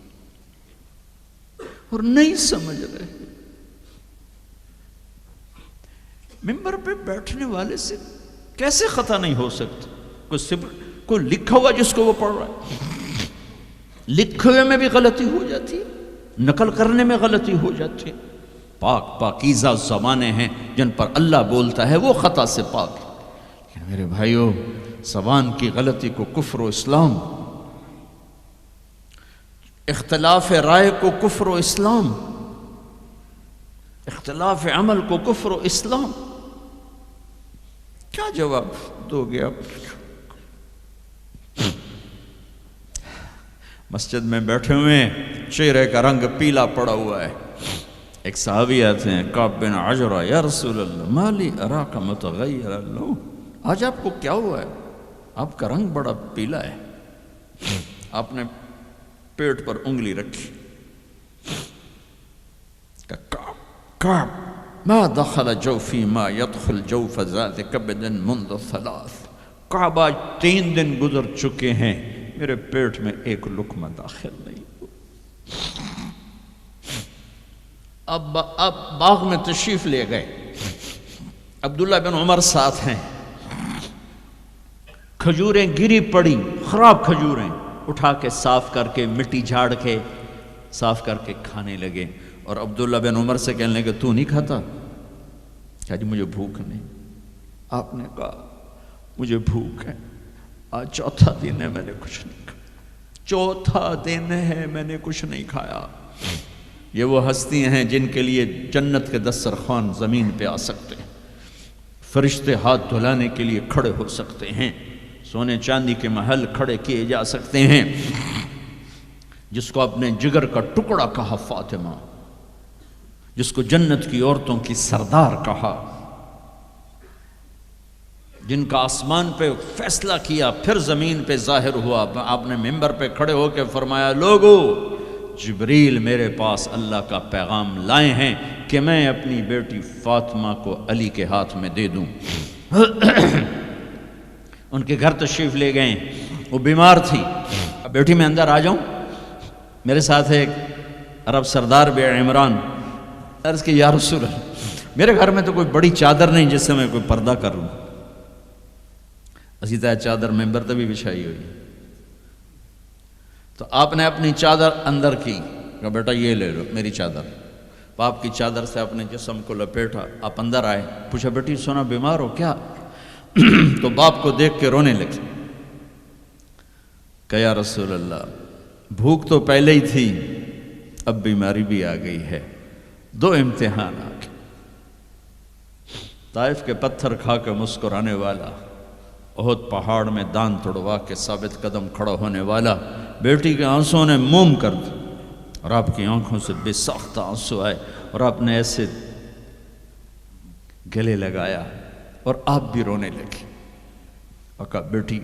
اور نہیں سمجھ رہے۔ ممبر پہ بیٹھنے والے سے کیسے خطا نہیں ہو سکتا؟ کوئی کوئی لکھا ہوا جس کو وہ پڑھ رہا ہے، لکھے ہوئے میں بھی غلطی ہو جاتی ہے، نقل کرنے میں غلطی ہو جاتی ہے۔ پاکیزہ زبانیں ہیں جن پر اللہ بولتا ہے وہ خطا سے پاک ہے۔ لیکن میرے بھائیو، زبان کی غلطی کو کفر و اسلام، اختلاف رائے کو کفر و اسلام، اختلاف عمل کو کفر و اسلام، کیا جواب دو گے آپ؟ مسجد میں بیٹھے ہوئے ہیں، چہرے کا رنگ پیلا پڑا ہوا ہے، ایک صحابی آتے ہیں، کعب بن عجرہ، یا رسول اللہ ما لی اراک متغیر اللون، آج آپ کو کیا ہوا ہے؟ آپ کا رنگ بڑا پیلا ہے۔ آپ نے پیٹ پر انگلی رکھی، کعب ما دخل جوفی ما يدخل جوف ذات کبد منذ ثلاث، کعب آج 3 دن گزر چکے ہیں، میرے پیٹ میں ایک لقمہ داخل نہیں۔ اب باغ میں تشریف لے گئے، عبداللہ بن عمر ساتھ ہیں، کھجوریں گری پڑی، خراب کھجوریں، اٹھا کے صاف کر کے مٹی جھاڑ کے صاف کر کے کھانے لگے، اور عبداللہ بن عمر سے کہنے لگے تو نہیں کھاتا؟ کہا جی مجھے بھوک نہیں۔ آپ نے کہا مجھے بھوک ہے، آج چوتھا دن ہے میں نے کچھ نہیں کھایا، چوتھا دن ہے میں نے کچھ نہیں کھایا۔ یہ وہ ہستیاں ہیں جن کے لیے جنت کے دسترخوان زمین پہ آ سکتے ہیں، فرشتے ہاتھ دھلانے کے لیے کھڑے ہو سکتے ہیں، سونے چاندی کے محل کھڑے کیے جا سکتے ہیں۔ جس کو اپنے جگر کا ٹکڑا کہا فاطمہ، جس کو جنت کی عورتوں کی سردار کہا، جن کا آسمان پہ فیصلہ کیا پھر زمین پہ ظاہر ہوا، آپ نے ممبر پہ کھڑے ہو کے فرمایا لوگو، جبریل میرے پاس اللہ کا پیغام لائے ہیں کہ میں اپنی بیٹی فاطمہ کو علی کے ہاتھ میں دے دوں۔ ان کے گھر تشریف لے گئے، وہ بیمار تھی، بیٹی میں اندر آ جاؤں؟ میرے ساتھ ایک عرب سردار بھی عمران، عرض کہ یا رسول اللہ میرے گھر میں تو کوئی بڑی چادر نہیں جس سے میں کوئی پردہ کر لوں۔ اسی طرح چادر ممبر تے بھی بچھائی ہوئی، تو آپ نے اپنی چادر اندر کی، کہا بیٹا یہ لے لو میری چادر، باپ کی چادر سے اپنے جسم کو لپیٹا، آپ اندر آئے، پوچھا بیٹی سونا بیمار ہو کیا؟ تو باپ کو دیکھ کے رونے لگی، کہا یا رسول اللہ بھوک تو پہلے ہی تھی، اب بیماری بھی آ گئی ہے، 2 امتحان آ گئے۔ طائف کے پتھر کھا کے مسکرانے والا، احد پہاڑ میں دان توڑوا کے ثابت قدم کھڑا ہونے والا، بیٹی کے آنسوں نے موم کر دی، اور آپ کی آنکھوں سے بے ساختہ آنسو آئے، اور آپ نے ایسے گلے لگایا اور آپ بھی رونے لگے، اور کہا بیٹی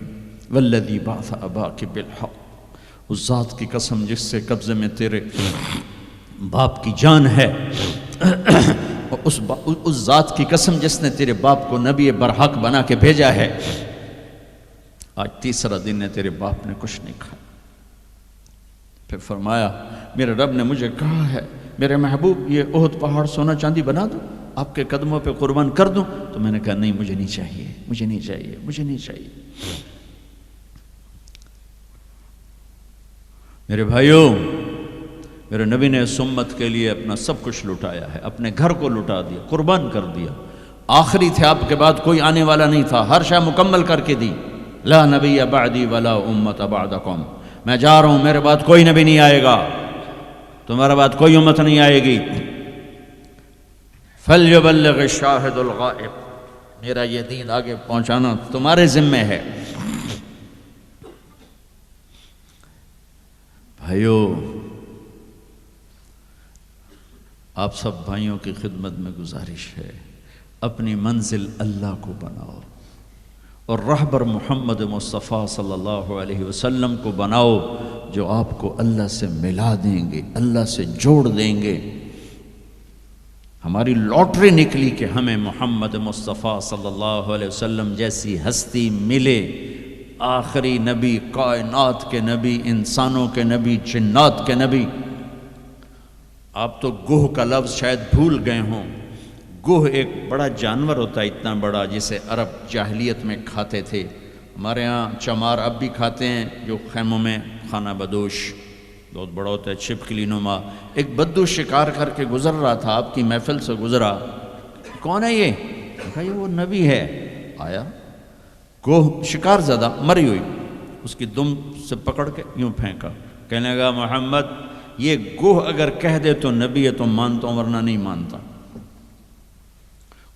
والذی بعث اباک بالحق، اس ذات کی قسم جس سے قبضے میں تیرے باپ کی جان ہے، اور اس ذات کی قسم جس نے تیرے باپ کو نبی برحق بنا کے بھیجا ہے، آج 3 دن ہے تیرے باپ نے کچھ نہیں کھایا۔ پھر فرمایا میرے رب نے مجھے کہا ہے میرے محبوب یہ احد پہاڑ سونا چاندی بنا دوں، آپ کے قدموں پہ قربان کر دوں؟ تو میں نے کہا نہیں مجھے نہیں چاہیے، مجھے نہیں چاہیے، مجھے نہیں چاہیے۔ میرے بھائیوں، میرے نبی نے اس امت کے لیے اپنا سب کچھ لٹایا ہے، اپنے گھر کو لٹا دیا، قربان کر دیا، آخری تھے، آپ کے بعد کوئی آنے والا نہیں تھا، ہر شے مکمل کر کے دی، لا نبی بعدی ولا امت بعدکم، میں جا رہا ہوں، میرے بعد کوئی نبی نہیں آئے گا، تمہارے بعد کوئی امت نہیں آئے گی۔ فَلْيُبَلِّغِ الشَّاهِدُ الْغَائِبُ، میرا یہ دین آگے پہنچانا تمہارے ذمہ ہے۔ بھائیو، آپ سب بھائیوں کی خدمت میں گزارش ہے، اپنی منزل اللہ کو بناؤ، اور رہبر محمد مصطفیٰ صلی اللہ علیہ وسلم کو بناؤ، جو آپ کو اللہ سے ملا دیں گے، اللہ سے جوڑ دیں گے۔ ہماری لاٹری نکلی کہ ہمیں محمد مصطفیٰ صلی اللہ علیہ وسلم جیسی ہستی ملے، آخری نبی، کائنات کے نبی، انسانوں کے نبی، جنات کے نبی۔ آپ تو گوہ کا لفظ شاید بھول گئے ہوں، گوہ ایک بڑا جانور ہوتا ہے اتنا بڑا، جسے عرب جاہلیت میں کھاتے تھے، ہمارے ہاں چمار اب بھی کھاتے ہیں، جو خیموں میں کھانا بدوش بہت بڑا ہوتا ہے، چھپکلی نما۔ ایک بدو شکار کر کے گزر رہا تھا، آپ کی محفل سے گزرا، کون ہے یہ؟ کہا یہ وہ نبی ہے۔ آیا گوہ شکار زدہ مری ہوئی، اس کی دم سے پکڑ کے یوں پھینکا، کہنے لگا محمد یہ گوہ اگر کہہ دے تو نبی ہے تو مانتا ہوں ورنہ نہیں مانتا۔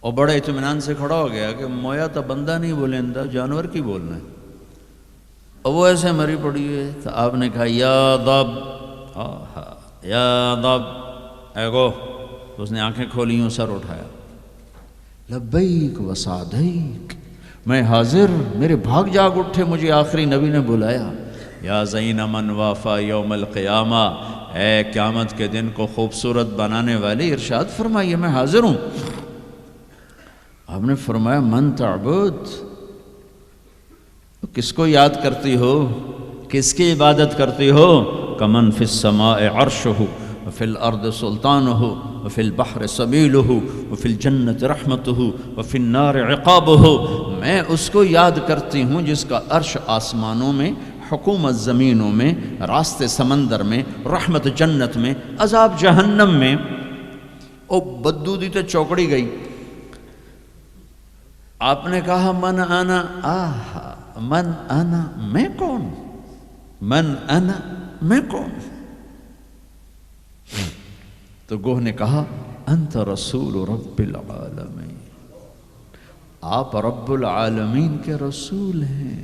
اور بڑے اطمینان سے کھڑا ہو گیا کہ مویا تو بندہ نہیں بولیندا، جانور کی بولنا ہے۔ اور وہ ایسے مری پڑی ہے تو آپ نے کہا یا ضب، یا ضب، اے گوہ۔ تو اس نے آنکھیں کھولی، یوں سر اٹھایا، لبیک و سعدیک، میں حاضر، میرے بھاگ جاگ اٹھے، مجھے آخری نبی نے بلایا۔ یا زین من وافا یوم القیامہ، اے قیامت کے دن کو خوبصورت بنانے والے، ارشاد فرمائیے میں حاضر ہوں۔ آپ نے فرمایا من تعبد، کس کو یاد کرتی ہو، کس کی عبادت کرتی ہو؟ کمن فی السماء عرشہ وفی الارض سلطانہ وفی البحر سبیلہ وفی الجنت رحمتہ وفی النار عقابہ، میں اس کو یاد کرتی ہوں جس کا عرش آسمانوں میں، حکومت زمینوں میں، راستے سمندر میں، رحمت جنت میں، عذاب جہنم میں۔ او بدو دی تے چوکڑی گئی۔ آپ نے کہا من انا، من انا، میں کون؟ من انا، میں کون؟ تو گوہ نے کہا انت رسول رب العالمین، آپ رب العالمین کے رسول ہیں۔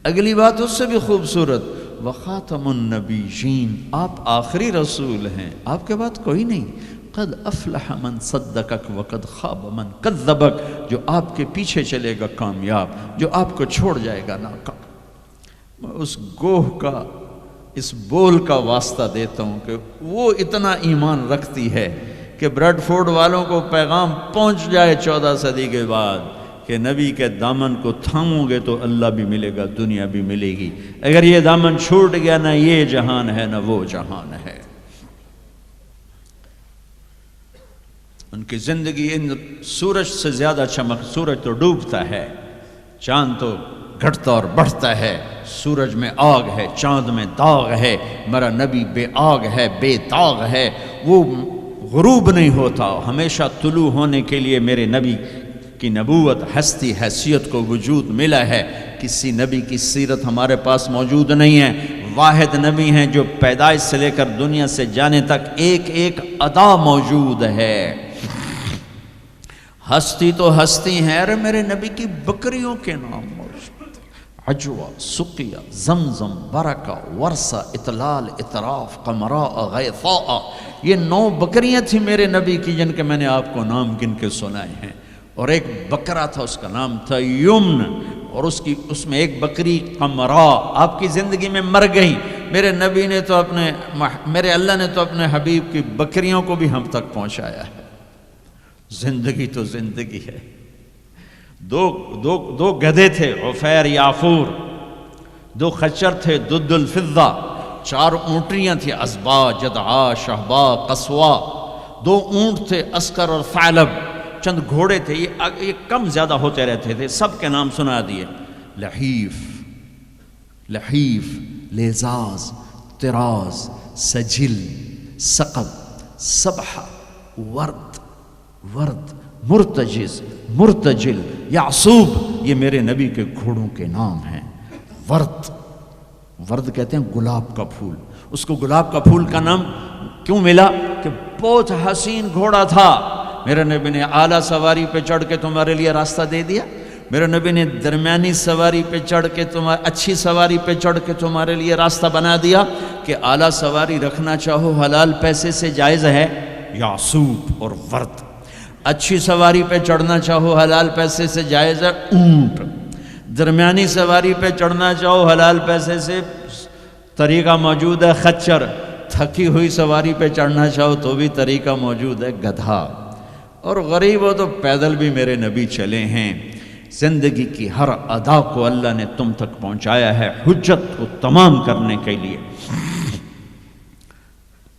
اگلی بات اس سے بھی خوبصورت، وخاتم النبیین، آپ آخری رسول ہیں، آپ کے بعد کوئی نہیں۔ قد افلح من صدقک وقد خاب من کذبک، جو آپ کے پیچھے چلے گا کامیاب، جو آپ کو چھوڑ جائے گا ناکام۔ میں اس گوہ کا، اس بول کا واسطہ دیتا ہوں کہ وہ اتنا ایمان رکھتی ہے کہ بریڈ فورڈ والوں کو پیغام پہنچ جائے 14 صدی کے بعد کہ نبی کے دامن کو تھامو گے تو اللہ بھی ملے گا، دنیا بھی ملے گی۔ اگر یہ دامن چھوٹ گیا، نہ یہ جہان ہے نہ وہ جہان ہے۔ ان کی زندگی ان سورج سے زیادہ چمک، سورج تو ڈوبتا ہے، چاند تو گھٹتا اور بڑھتا ہے، سورج میں آگ ہے، چاند میں داغ ہے، میرا نبی بے آگ ہے، بے داغ ہے، وہ غروب نہیں ہوتا، ہمیشہ طلوع ہونے کے لیے میرے نبی کی نبوت، ہستی، حیثیت کو وجود ملا ہے۔ کسی نبی کی سیرت ہمارے پاس موجود نہیں ہے، واحد نبی ہیں جو پیدائش سے لے کر دنیا سے جانے تک ایک ایک ادا موجود ہے۔ ہستی تو ہستی ہیں، ارے میرے نبی کی بکریوں کے نام موجود، عجوہ، سقیہ، زمزم، برکہ، ورثہ، اطلال، اطراف، قمراء، غیثاء، یہ 9 بکریاں تھیں میرے نبی کی جن کے میں نے آپ کو نام گن کے سنائے ہیں۔ اور ایک بکرا تھا، اس کا نام تھا یمن، اور اس میں ایک بکری قمراء آپ کی زندگی میں مر گئی۔ میرے نبی نے تو میرے اللہ نے تو اپنے حبیب کی بکریوں کو بھی ہم تک پہنچایا ہے۔ زندگی تو زندگی ہے۔ دو گدھے تھے، عفیر، یافور، 2 خچر تھے، دد الفضہ، 4 اونٹیاں تھیں، ازبا، جدعا، شہبا، قصوا، 2 اونٹ تھے، اسکر اور ثعلب، چند گھوڑے تھے، یہ کم زیادہ ہوتے رہتے تھے، سب کے نام سنا دیے، لحیف، لیزاز، طراز، سجل، سقب، سبحہ، ورد، مرتجز، مرتجل، یعصوب، یہ میرے نبی کے گھوڑوں کے نام ہیں۔ ورد کہتے ہیں گلاب کا پھول، اس کو گلاب کا پھول کا نام کیوں ملا؟ کہ بہت حسین گھوڑا تھا، میرے نبی نے اعلیٰ سواری پہ چڑھ کے تمہارے لیے راستہ دے دیا، میرے نبی نے درمیانی سواری پہ چڑھ کے اچھی سواری پہ چڑھ کے تمہارے لیے راستہ بنا دیا کہ اعلیٰ سواری رکھنا چاہو حلال پیسے سے جائز ہے، یعصوب اور ورد۔ اچھی سواری پہ چڑھنا چاہو حلال پیسے سے جائز ہے، اونٹ۔ درمیانی سواری پہ چڑھنا چاہو حلال پیسے سے طریقہ موجود ہے، خچر۔ تھکی ہوئی سواری پہ چڑھنا چاہو تو بھی طریقہ موجود ہے، گدھا۔ اور غریب ہو تو پیدل بھی میرے نبی چلے ہیں۔ زندگی کی ہر ادا کو اللہ نے تم تک پہنچایا ہے حجت کو تمام کرنے کے لیے۔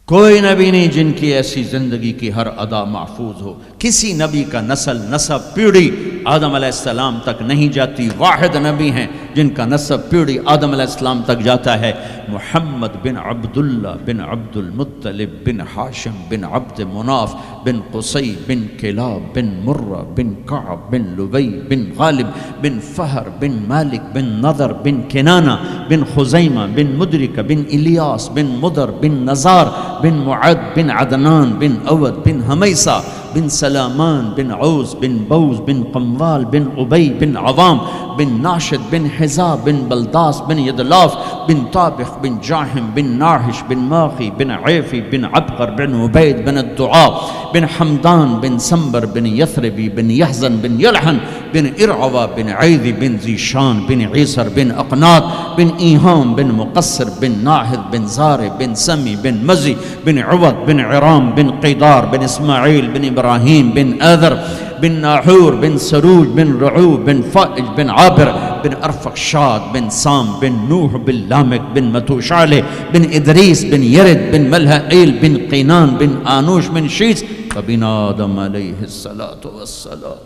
کوئی نبی نہیں جن کی ایسی زندگی کی ہر ادا محفوظ ہو، کسی نبی کا نسل، نسب، پیڑھی آدم علیہ السلام تک نہیں جاتی، واحد نبی ہیں جن کا نسب پیڑھی آدم علیہ السلام تک جاتا ہے، محمد بن عبداللہ بن عبد المطلب بن ہاشم بن عبد مناف بن قصی بن کلاب بن مرہ بن کعب بن لبی بن غالب بن فہر بن مالک بن نضر بن کنانہ بن خزیمہ بن مدرک بن الیاس بن مدر بن نزار بن معد بن عدنان بن اود بن حمیسہ بن سلامان بن عوز بن بوز بن قموال بن عبی بن عوام بن ناشد بن حزاب بن بلداس بن یدلاف بن طابخ بن جاہم بن ناحش بن ماخی بن عیفی بن عبقر بن عبید بن الدعاء بن حمدان بن سنبر بن یثربی بن یحزن بن یلحن بن ارعوہ بن عیدی بن ذیشان بن عیسر بن اقنات بن ایہام بن مقصر بن ناہد بن زار بن سمی بن مزی بن عوض بن عرام بن قیدار بن اسماعیل بن ابراہیم بن آذر بن ناحور بن سروج بن رعو بن فائج بن عابر بن ارفقشاد بن سام بن نوح بن لامک بن متوشالہ بن ادریس بن یرد بن ملہائیل بن قینان بن آنوش بن شیس وبن آدم علیہ السلام۔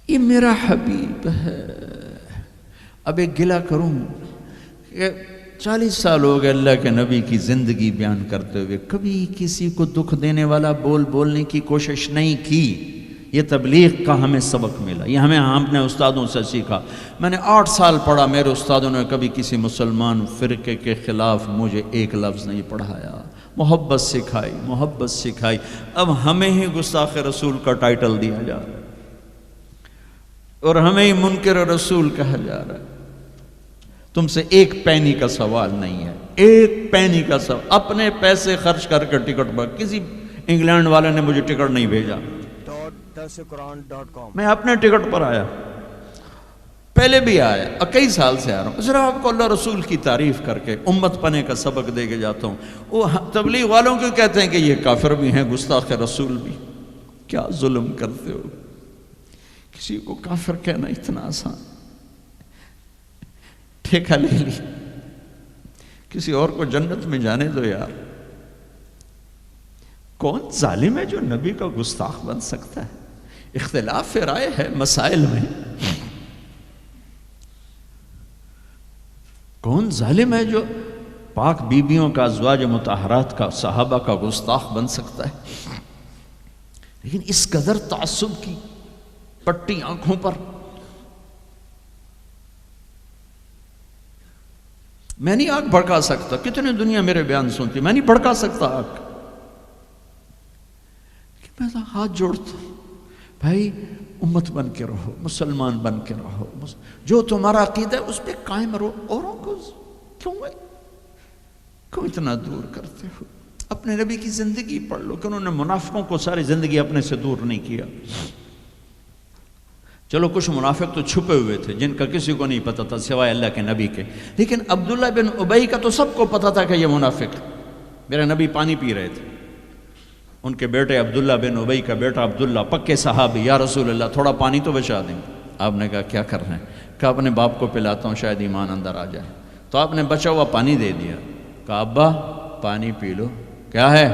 یہ میرا حبیب ہے۔ اب ایک گلہ کروں کہ 40 سال ہو گئے اللہ کے نبی کی زندگی بیان کرتے ہوئے، کبھی کسی کو دکھ دینے والا بولنے کی کوشش نہیں کی۔ یہ تبلیغ کا ہمیں سبق ملا، یہ ہم نے استادوں سے سیکھا۔ میں نے 8 سال پڑھا، میرے استادوں نے کبھی کسی مسلمان فرقے کے خلاف مجھے ایک لفظ نہیں پڑھایا، محبت سکھائی۔ اب ہمیں ہی گستاخ رسول کا ٹائٹل دیا جا رہا ہے اور ہمیں ہی منکر رسول کہا جا رہا ہے۔ تم سے ایک پینی کا سوال نہیں ہے، ایک پینی کا سوال۔ اپنے پیسے خرچ کر کے ٹکٹ پر، کسی انگلینڈ والے نے مجھے ٹکٹ نہیں بھیجا، .quran.com میں اپنے ٹکٹ پر آیا، پہلے بھی آیا اور کئی سال سے آ رہا ہوں، صرف آپ کو اللہ رسول کی تعریف کر کے امت پنے کا سبق دے کے جاتا ہوں۔ وہ تبلیغ والوں کو کہتے ہیں کہ یہ کافر بھی ہیں، گستاخ رسول بھی۔ کیا ظلم کرتے ہو، کسی کو کافر کہنا اتنا آسان، ٹھیکہ لے لی، کسی اور کو جنت میں جانے دو یار۔ کون ظالم ہے جو نبی کا گستاخ بن سکتا ہے؟ اختلاف رائے ہے مسائل میں، کون ظالم ہے جو پاک بیویوں کا، ازواج مطہرات کا، صحابہ کا گستاخ بن سکتا ہے؟ لیکن اس قدر تعصب کی پٹی آنکھوں پر، میں نہیں آگ بھڑکا سکتا، کتنے دنیا میرے بیان سنتی، میں نہیں بھڑکا سکتا آگ، میں تو ہاتھ جوڑتا ہوں، بھائی امت بن کے رہو، مسلمان بن کے رہو، جو تمہارا عقیدہ ہے اس پہ قائم رہو، اوروں کو کیوں اتنا دور کرتے ہو؟ اپنے نبی کی زندگی پڑھ لو کہ انہوں نے منافقوں کو ساری زندگی اپنے سے دور نہیں کیا۔ چلو کچھ منافق تو چھپے ہوئے تھے جن کا کسی کو نہیں پتا تھا سوائے اللہ کے نبی کے، لیکن عبداللہ بن ابی کا تو سب کو پتا تھا کہ یہ منافق، میرے نبی پانی پی رہے تھے، ان کے بیٹے عبداللہ بن ابی کا بیٹا عبداللہ پکے صحابی، یا رسول اللہ تھوڑا پانی تو بچا دیں۔ آپ نے کہا کیا کر رہے ہیں؟ کہا اپنے باپ کو پلاتا ہوں شاید ایمان اندر آ جائے۔ تو آپ نے بچا ہوا پانی دے دیا، کہا ابا پانی پی لو۔ کیا ہے؟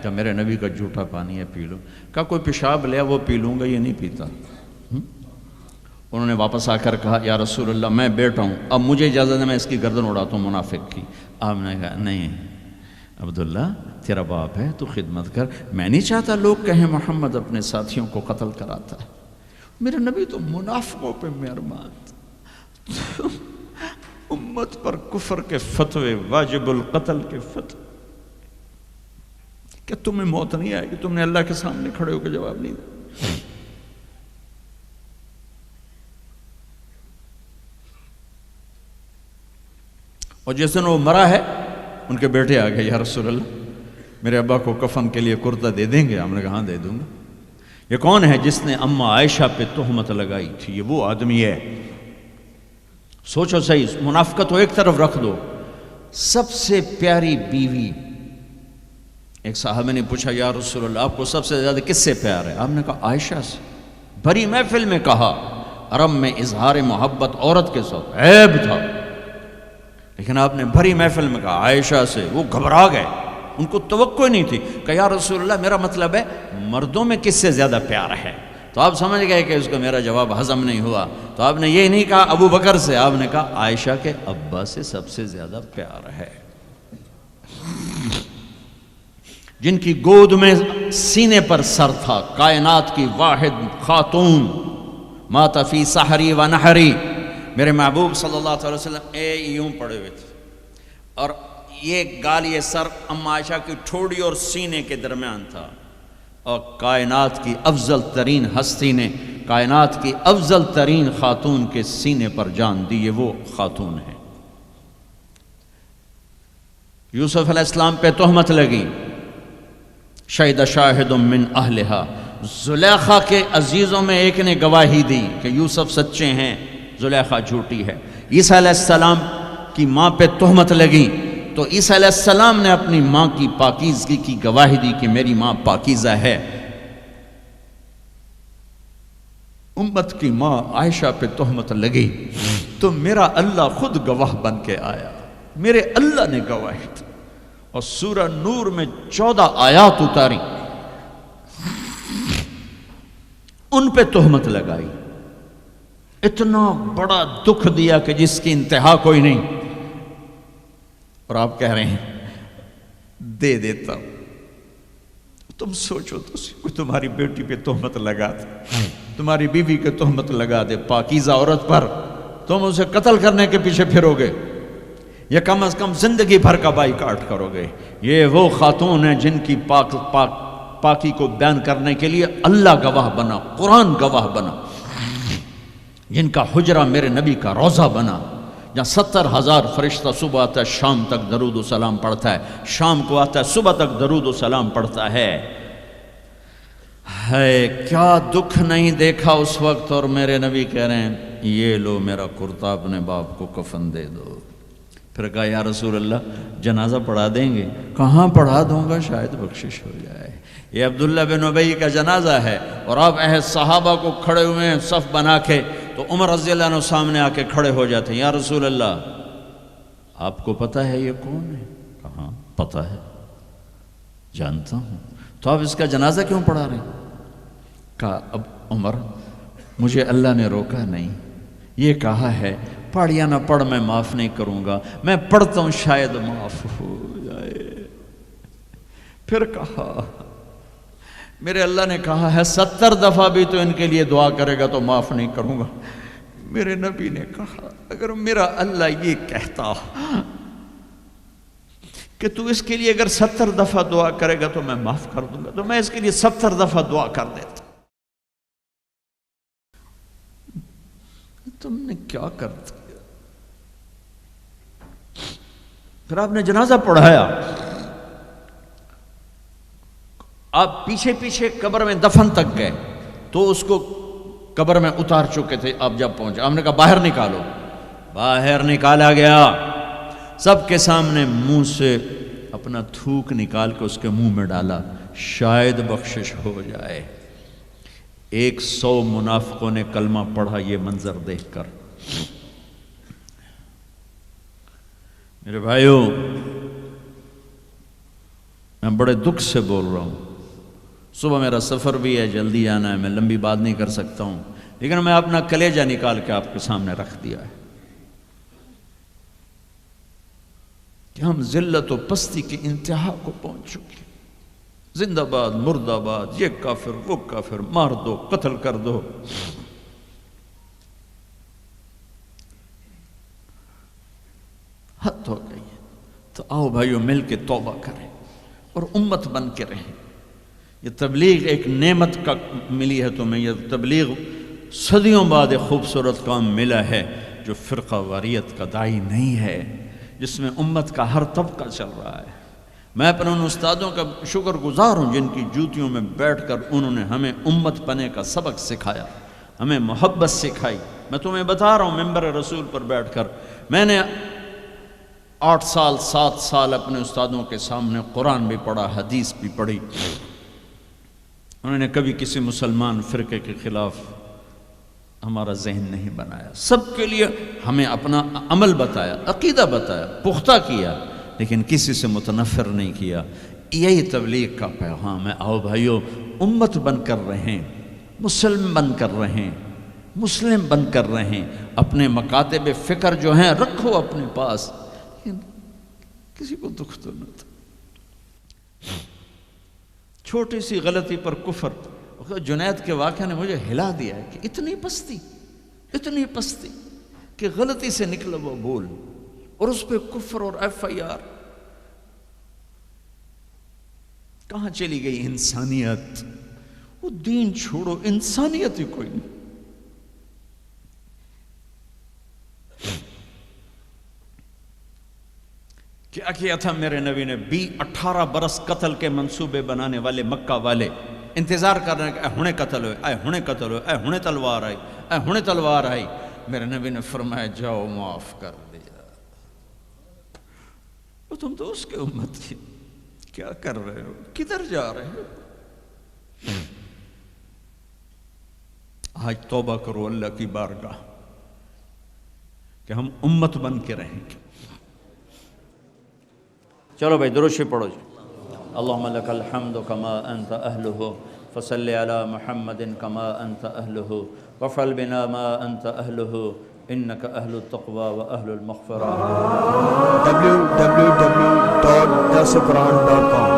کہ میرے نبی کا جھوٹا پانی ہے، پی لو۔ کہا کوئی پیشاب لیا وہ پی لوں گا، یہ نہیں پیتا۔ انہوں نے واپس آ کر کہا یا رسول اللہ میں بیٹا ہوں، اب مجھے اجازت ہے میں اس کی گردن اڑاتا ہوں منافق کی۔ آپ نے کہا نہیں عبداللہ تیرا باپ ہے، تو خدمت کر، میں نہیں چاہتا لوگ کہیں محمد اپنے ساتھیوں کو قتل کراتا ہے۔ میرے نبی تو منافقوں پہ مہربان، امت پر کفر کے فتوے، واجب القتل کے فتوے، کہ تمہیں موت نہیں آئے گی، تم نے اللہ کے سامنے کھڑے ہو کے جواب نہیں دیا۔ اور جس دن وہ مرا ہے ان کے بیٹے آ گئے، یا رسول اللہ میرے ابا کو کفن کے لیے کرتا دے دیں گے؟ ہم نے کہا ہاں دے دوں گا۔ یہ کون ہے جس نے اماں عائشہ پہ تہمت لگائی تھی؟ یہ وہ آدمی ہے۔ سوچو صحیح، منافقت تو ایک طرف رکھ دو، سب سے پیاری بیوی، ایک صحابہ نے پوچھا یا رسول اللہ آپ کو سب سے زیادہ کس سے پیار ہے؟ آپ نے کہا عائشہ سے۔ بھری محفل میں کہا، عرب میں اظہار محبت عورت کے ساتھ عیب تھا، لیکن آپ نے بھری محفل میں کہا عائشہ سے۔ وہ گھبرا گئے، ان کو توقع نہیں تھی کہ یا رسول اللہ میرا مطلب ہے مردوں میں کس سے زیادہ پیار ہے؟ تو آپ سمجھ گئے کہ اس کو میرا جواب ہضم نہیں ہوا، تو آپ نے یہ نہیں کہا ابو بکر سے، آپ نے کہا عائشہ کے ابا سے سب سے زیادہ پیار ہے، جن کی گود میں سینے پر سر تھا، کائنات کی واحد خاتون، مات فی سحری و نحری، میرے محبوب صلی اللہ علیہ وسلم یوں پڑے ہوئے تھے، اور یہ گال یہ سر اما عائشہ کی ٹھوڑی اور سینے کے درمیان تھا، اور کائنات کی افضل ترین ہستی نے کائنات کی افضل ترین خاتون کے سینے پر جان دی، یہ وہ خاتون ہے۔ یوسف علیہ السلام پہ تہمت لگی، شہد شاہد من اہلہا، زلیخا کے عزیزوں میں ایک نے گواہی دی کہ یوسف سچے ہیں، زلیخا جھوٹی ہے۔ عیسیٰ علیہ السلام کی ماں پہ تہمت لگی تو عیسیٰ علیہ السلام نے اپنی ماں کی پاکیزگی کی گواہی دی کہ میری ماں پاکیزہ ہے۔ امت کی ماں عائشہ پہ تہمت لگی تو میرا اللہ خود گواہ بن کے آیا، میرے اللہ نے گواہی دی، اور سورہ نور میں 14 آیات اتاری، ان پہ تہمت لگائی، اتنا بڑا دکھ دیا کہ جس کی انتہا کوئی نہیں، اور آپ کہہ رہے ہیں دے دیتا ہوں۔ تم سوچو تو کوئی تمہاری بیٹی پہ تہمت لگا دے، تمہاری بیوی کے تہمت لگا دے، پاکیزہ عورت پر، تم اسے قتل کرنے کے پیچھے پھرو گے یا کم از کم زندگی بھر کا بائیکاٹ کرو گے؟ یہ وہ خاتون ہیں جن کی پاکی کو بیان کرنے کے لیے اللہ گواہ بنا، قرآن گواہ بنا، جن کا حجرہ میرے نبی کا روضہ بنا، جہاں 70,000 فرشتہ صبح آتا ہے شام تک درود و سلام پڑھتا ہے، شام کو آتا ہے صبح تک درود و سلام پڑھتا ہے۔ کیا دکھ نہیں دیکھا اس وقت، اور میرے نبی کہہ رہے ہیں یہ لو میرا کرتا اپنے باپ کو کفن دے دو۔ پھر کہا یا رسول اللہ جنازہ پڑھا دیں گے؟ کہاں پڑھا دوں گا، شاید بخشش ہو جائے۔ یہ عبداللہ بن ابی کا جنازہ ہے، اور آپ صحابہ کو کھڑے ہوئے ہیں صف بنا کے، تو عمر رضی اللہ عنہ سامنے آ کے کھڑے ہو جاتے ہیں، یا رسول اللہ آپ کو پتہ ہے یہ کون ہے؟ کہاں پتہ ہے، جانتا ہوں، تو آپ اس کا جنازہ کیوں پڑھا رہے ہیں؟ کہا اب عمر مجھے اللہ نے روکا نہیں، یہ کہا ہے پڑھ یا نہ پڑھ میں معاف نہیں کروں گا، میں پڑھتا ہوں شاید معاف ہو جائے۔ پھر کہا میرے اللہ نے کہا ہے 70 دفعہ بھی تو ان کے لیے دعا کرے گا تو معاف نہیں کروں گا۔ میرے نبی نے کہا اگر میرا اللہ یہ کہتا کہ تو اس کے لیے اگر 70 دفعہ دعا کرے گا تو میں معاف کر دوں گا، تو میں اس کے لیے 70 دفعہ دعا کر دیتا۔ تم نے کیا کر دیا؟ پھر آپ نے جنازہ پڑھایا، آپ پیچھے پیچھے قبر میں دفن تک گئے تو اس کو قبر میں اتار چکے تھے، آپ جب پہنچے آپ نے کہا باہر نکالو، باہر نکالا گیا، سب کے سامنے منہ سے اپنا تھوک نکال کے اس کے منہ میں ڈالا، شاید بخشش ہو جائے۔ 100 منافقوں نے کلمہ پڑھا یہ منظر دیکھ کر۔ میرے بھائیوں میں بڑے دکھ سے بول رہا ہوں، صبح میرا سفر بھی ہے، جلدی آنا ہے، میں لمبی بات نہیں کر سکتا ہوں، لیکن میں اپنا کلیجہ نکال کے آپ کے سامنے رکھ دیا ہے کہ ہم ذلت و پستی کی انتہا کو پہنچ چکے۔ زندہ باد مردہ باد، یہ کافر وہ کافر، مار دو قتل کر دو۔ حد ہو گئی ہے، تو آؤ بھائیو مل کے توبہ کریں اور امت بن کے رہیں۔ یہ تبلیغ ایک نعمت کا ملی ہے تمہیں، یہ تبلیغ صدیوں بعد ایک خوبصورت کام ملا ہے جو فرقہ واریت کا داعی نہیں ہے، جس میں امت کا ہر طبقہ چل رہا ہے۔ میں اپنے ان استادوں کا شکر گزار ہوں جن کی جوتیوں میں بیٹھ کر انہوں نے ہمیں امت بنے کا سبق سکھایا، ہمیں محبت سکھائی۔ میں تمہیں بتا رہا ہوں ممبر رسول پر بیٹھ کر، میں نے 8 سال 7 سال اپنے استادوں کے سامنے قرآن بھی پڑھا، حدیث بھی پڑھی۔ انہوں نے کبھی کسی مسلمان فرقے کے خلاف ہمارا ذہن نہیں بنایا، سب کے لیے ہمیں اپنا عمل بتایا، عقیدہ بتایا، پختہ کیا، لیکن کسی سے متنفر نہیں کیا. یہی تبلیغ کا پیغام ہے. آؤ بھائیو، امت بن کر رہیں، مسلم بن کر رہیں، مسلم بن کر رہیں. اپنے مکاتب فکر جو ہیں رکھو اپنے پاس، کسی کو دکھ تو نہ تھا. چھوٹی سی غلطی پر کفر. جنید کے واقعہ نے مجھے ہلا دیا ہے کہ اتنی پستی کہ غلطی سے نکلا وہ بول، اور اس پہ کفر اور FIR. کہاں چلی گئی انسانیت؟ وہ دین چھوڑو، انسانیت ہی کوئی نہیں. کیا کیا تھا میرے نبی نے؟ 18 برس قتل کے منصوبے بنانے والے مکہ والے انتظار کر رہے ہیں کہ اے ہنے قتل ہوئے، اے ہنے قتل ہوئے، اے ہنے تلوار آئی، اے ہنے تلوار آئی. میرے نبی نے فرمایا جاؤ معاف کر دیا. وہ تم تو اس کے امت کی، کیا کر رہے ہو؟ کدھر جا رہے ہو؟ آج توبہ کرو اللہ کی بارگاہ کہ ہم امت بن کے رہیں گے. چلو بھائی درود شریف پڑھو جی. اللہم لک الحمد کما انت اہلہ فصلی علی محمد کما انت اہلہ وافعل بنا ما انت اہلہ انک اہل التقوی و اہل المغفرہ. www.thequran.com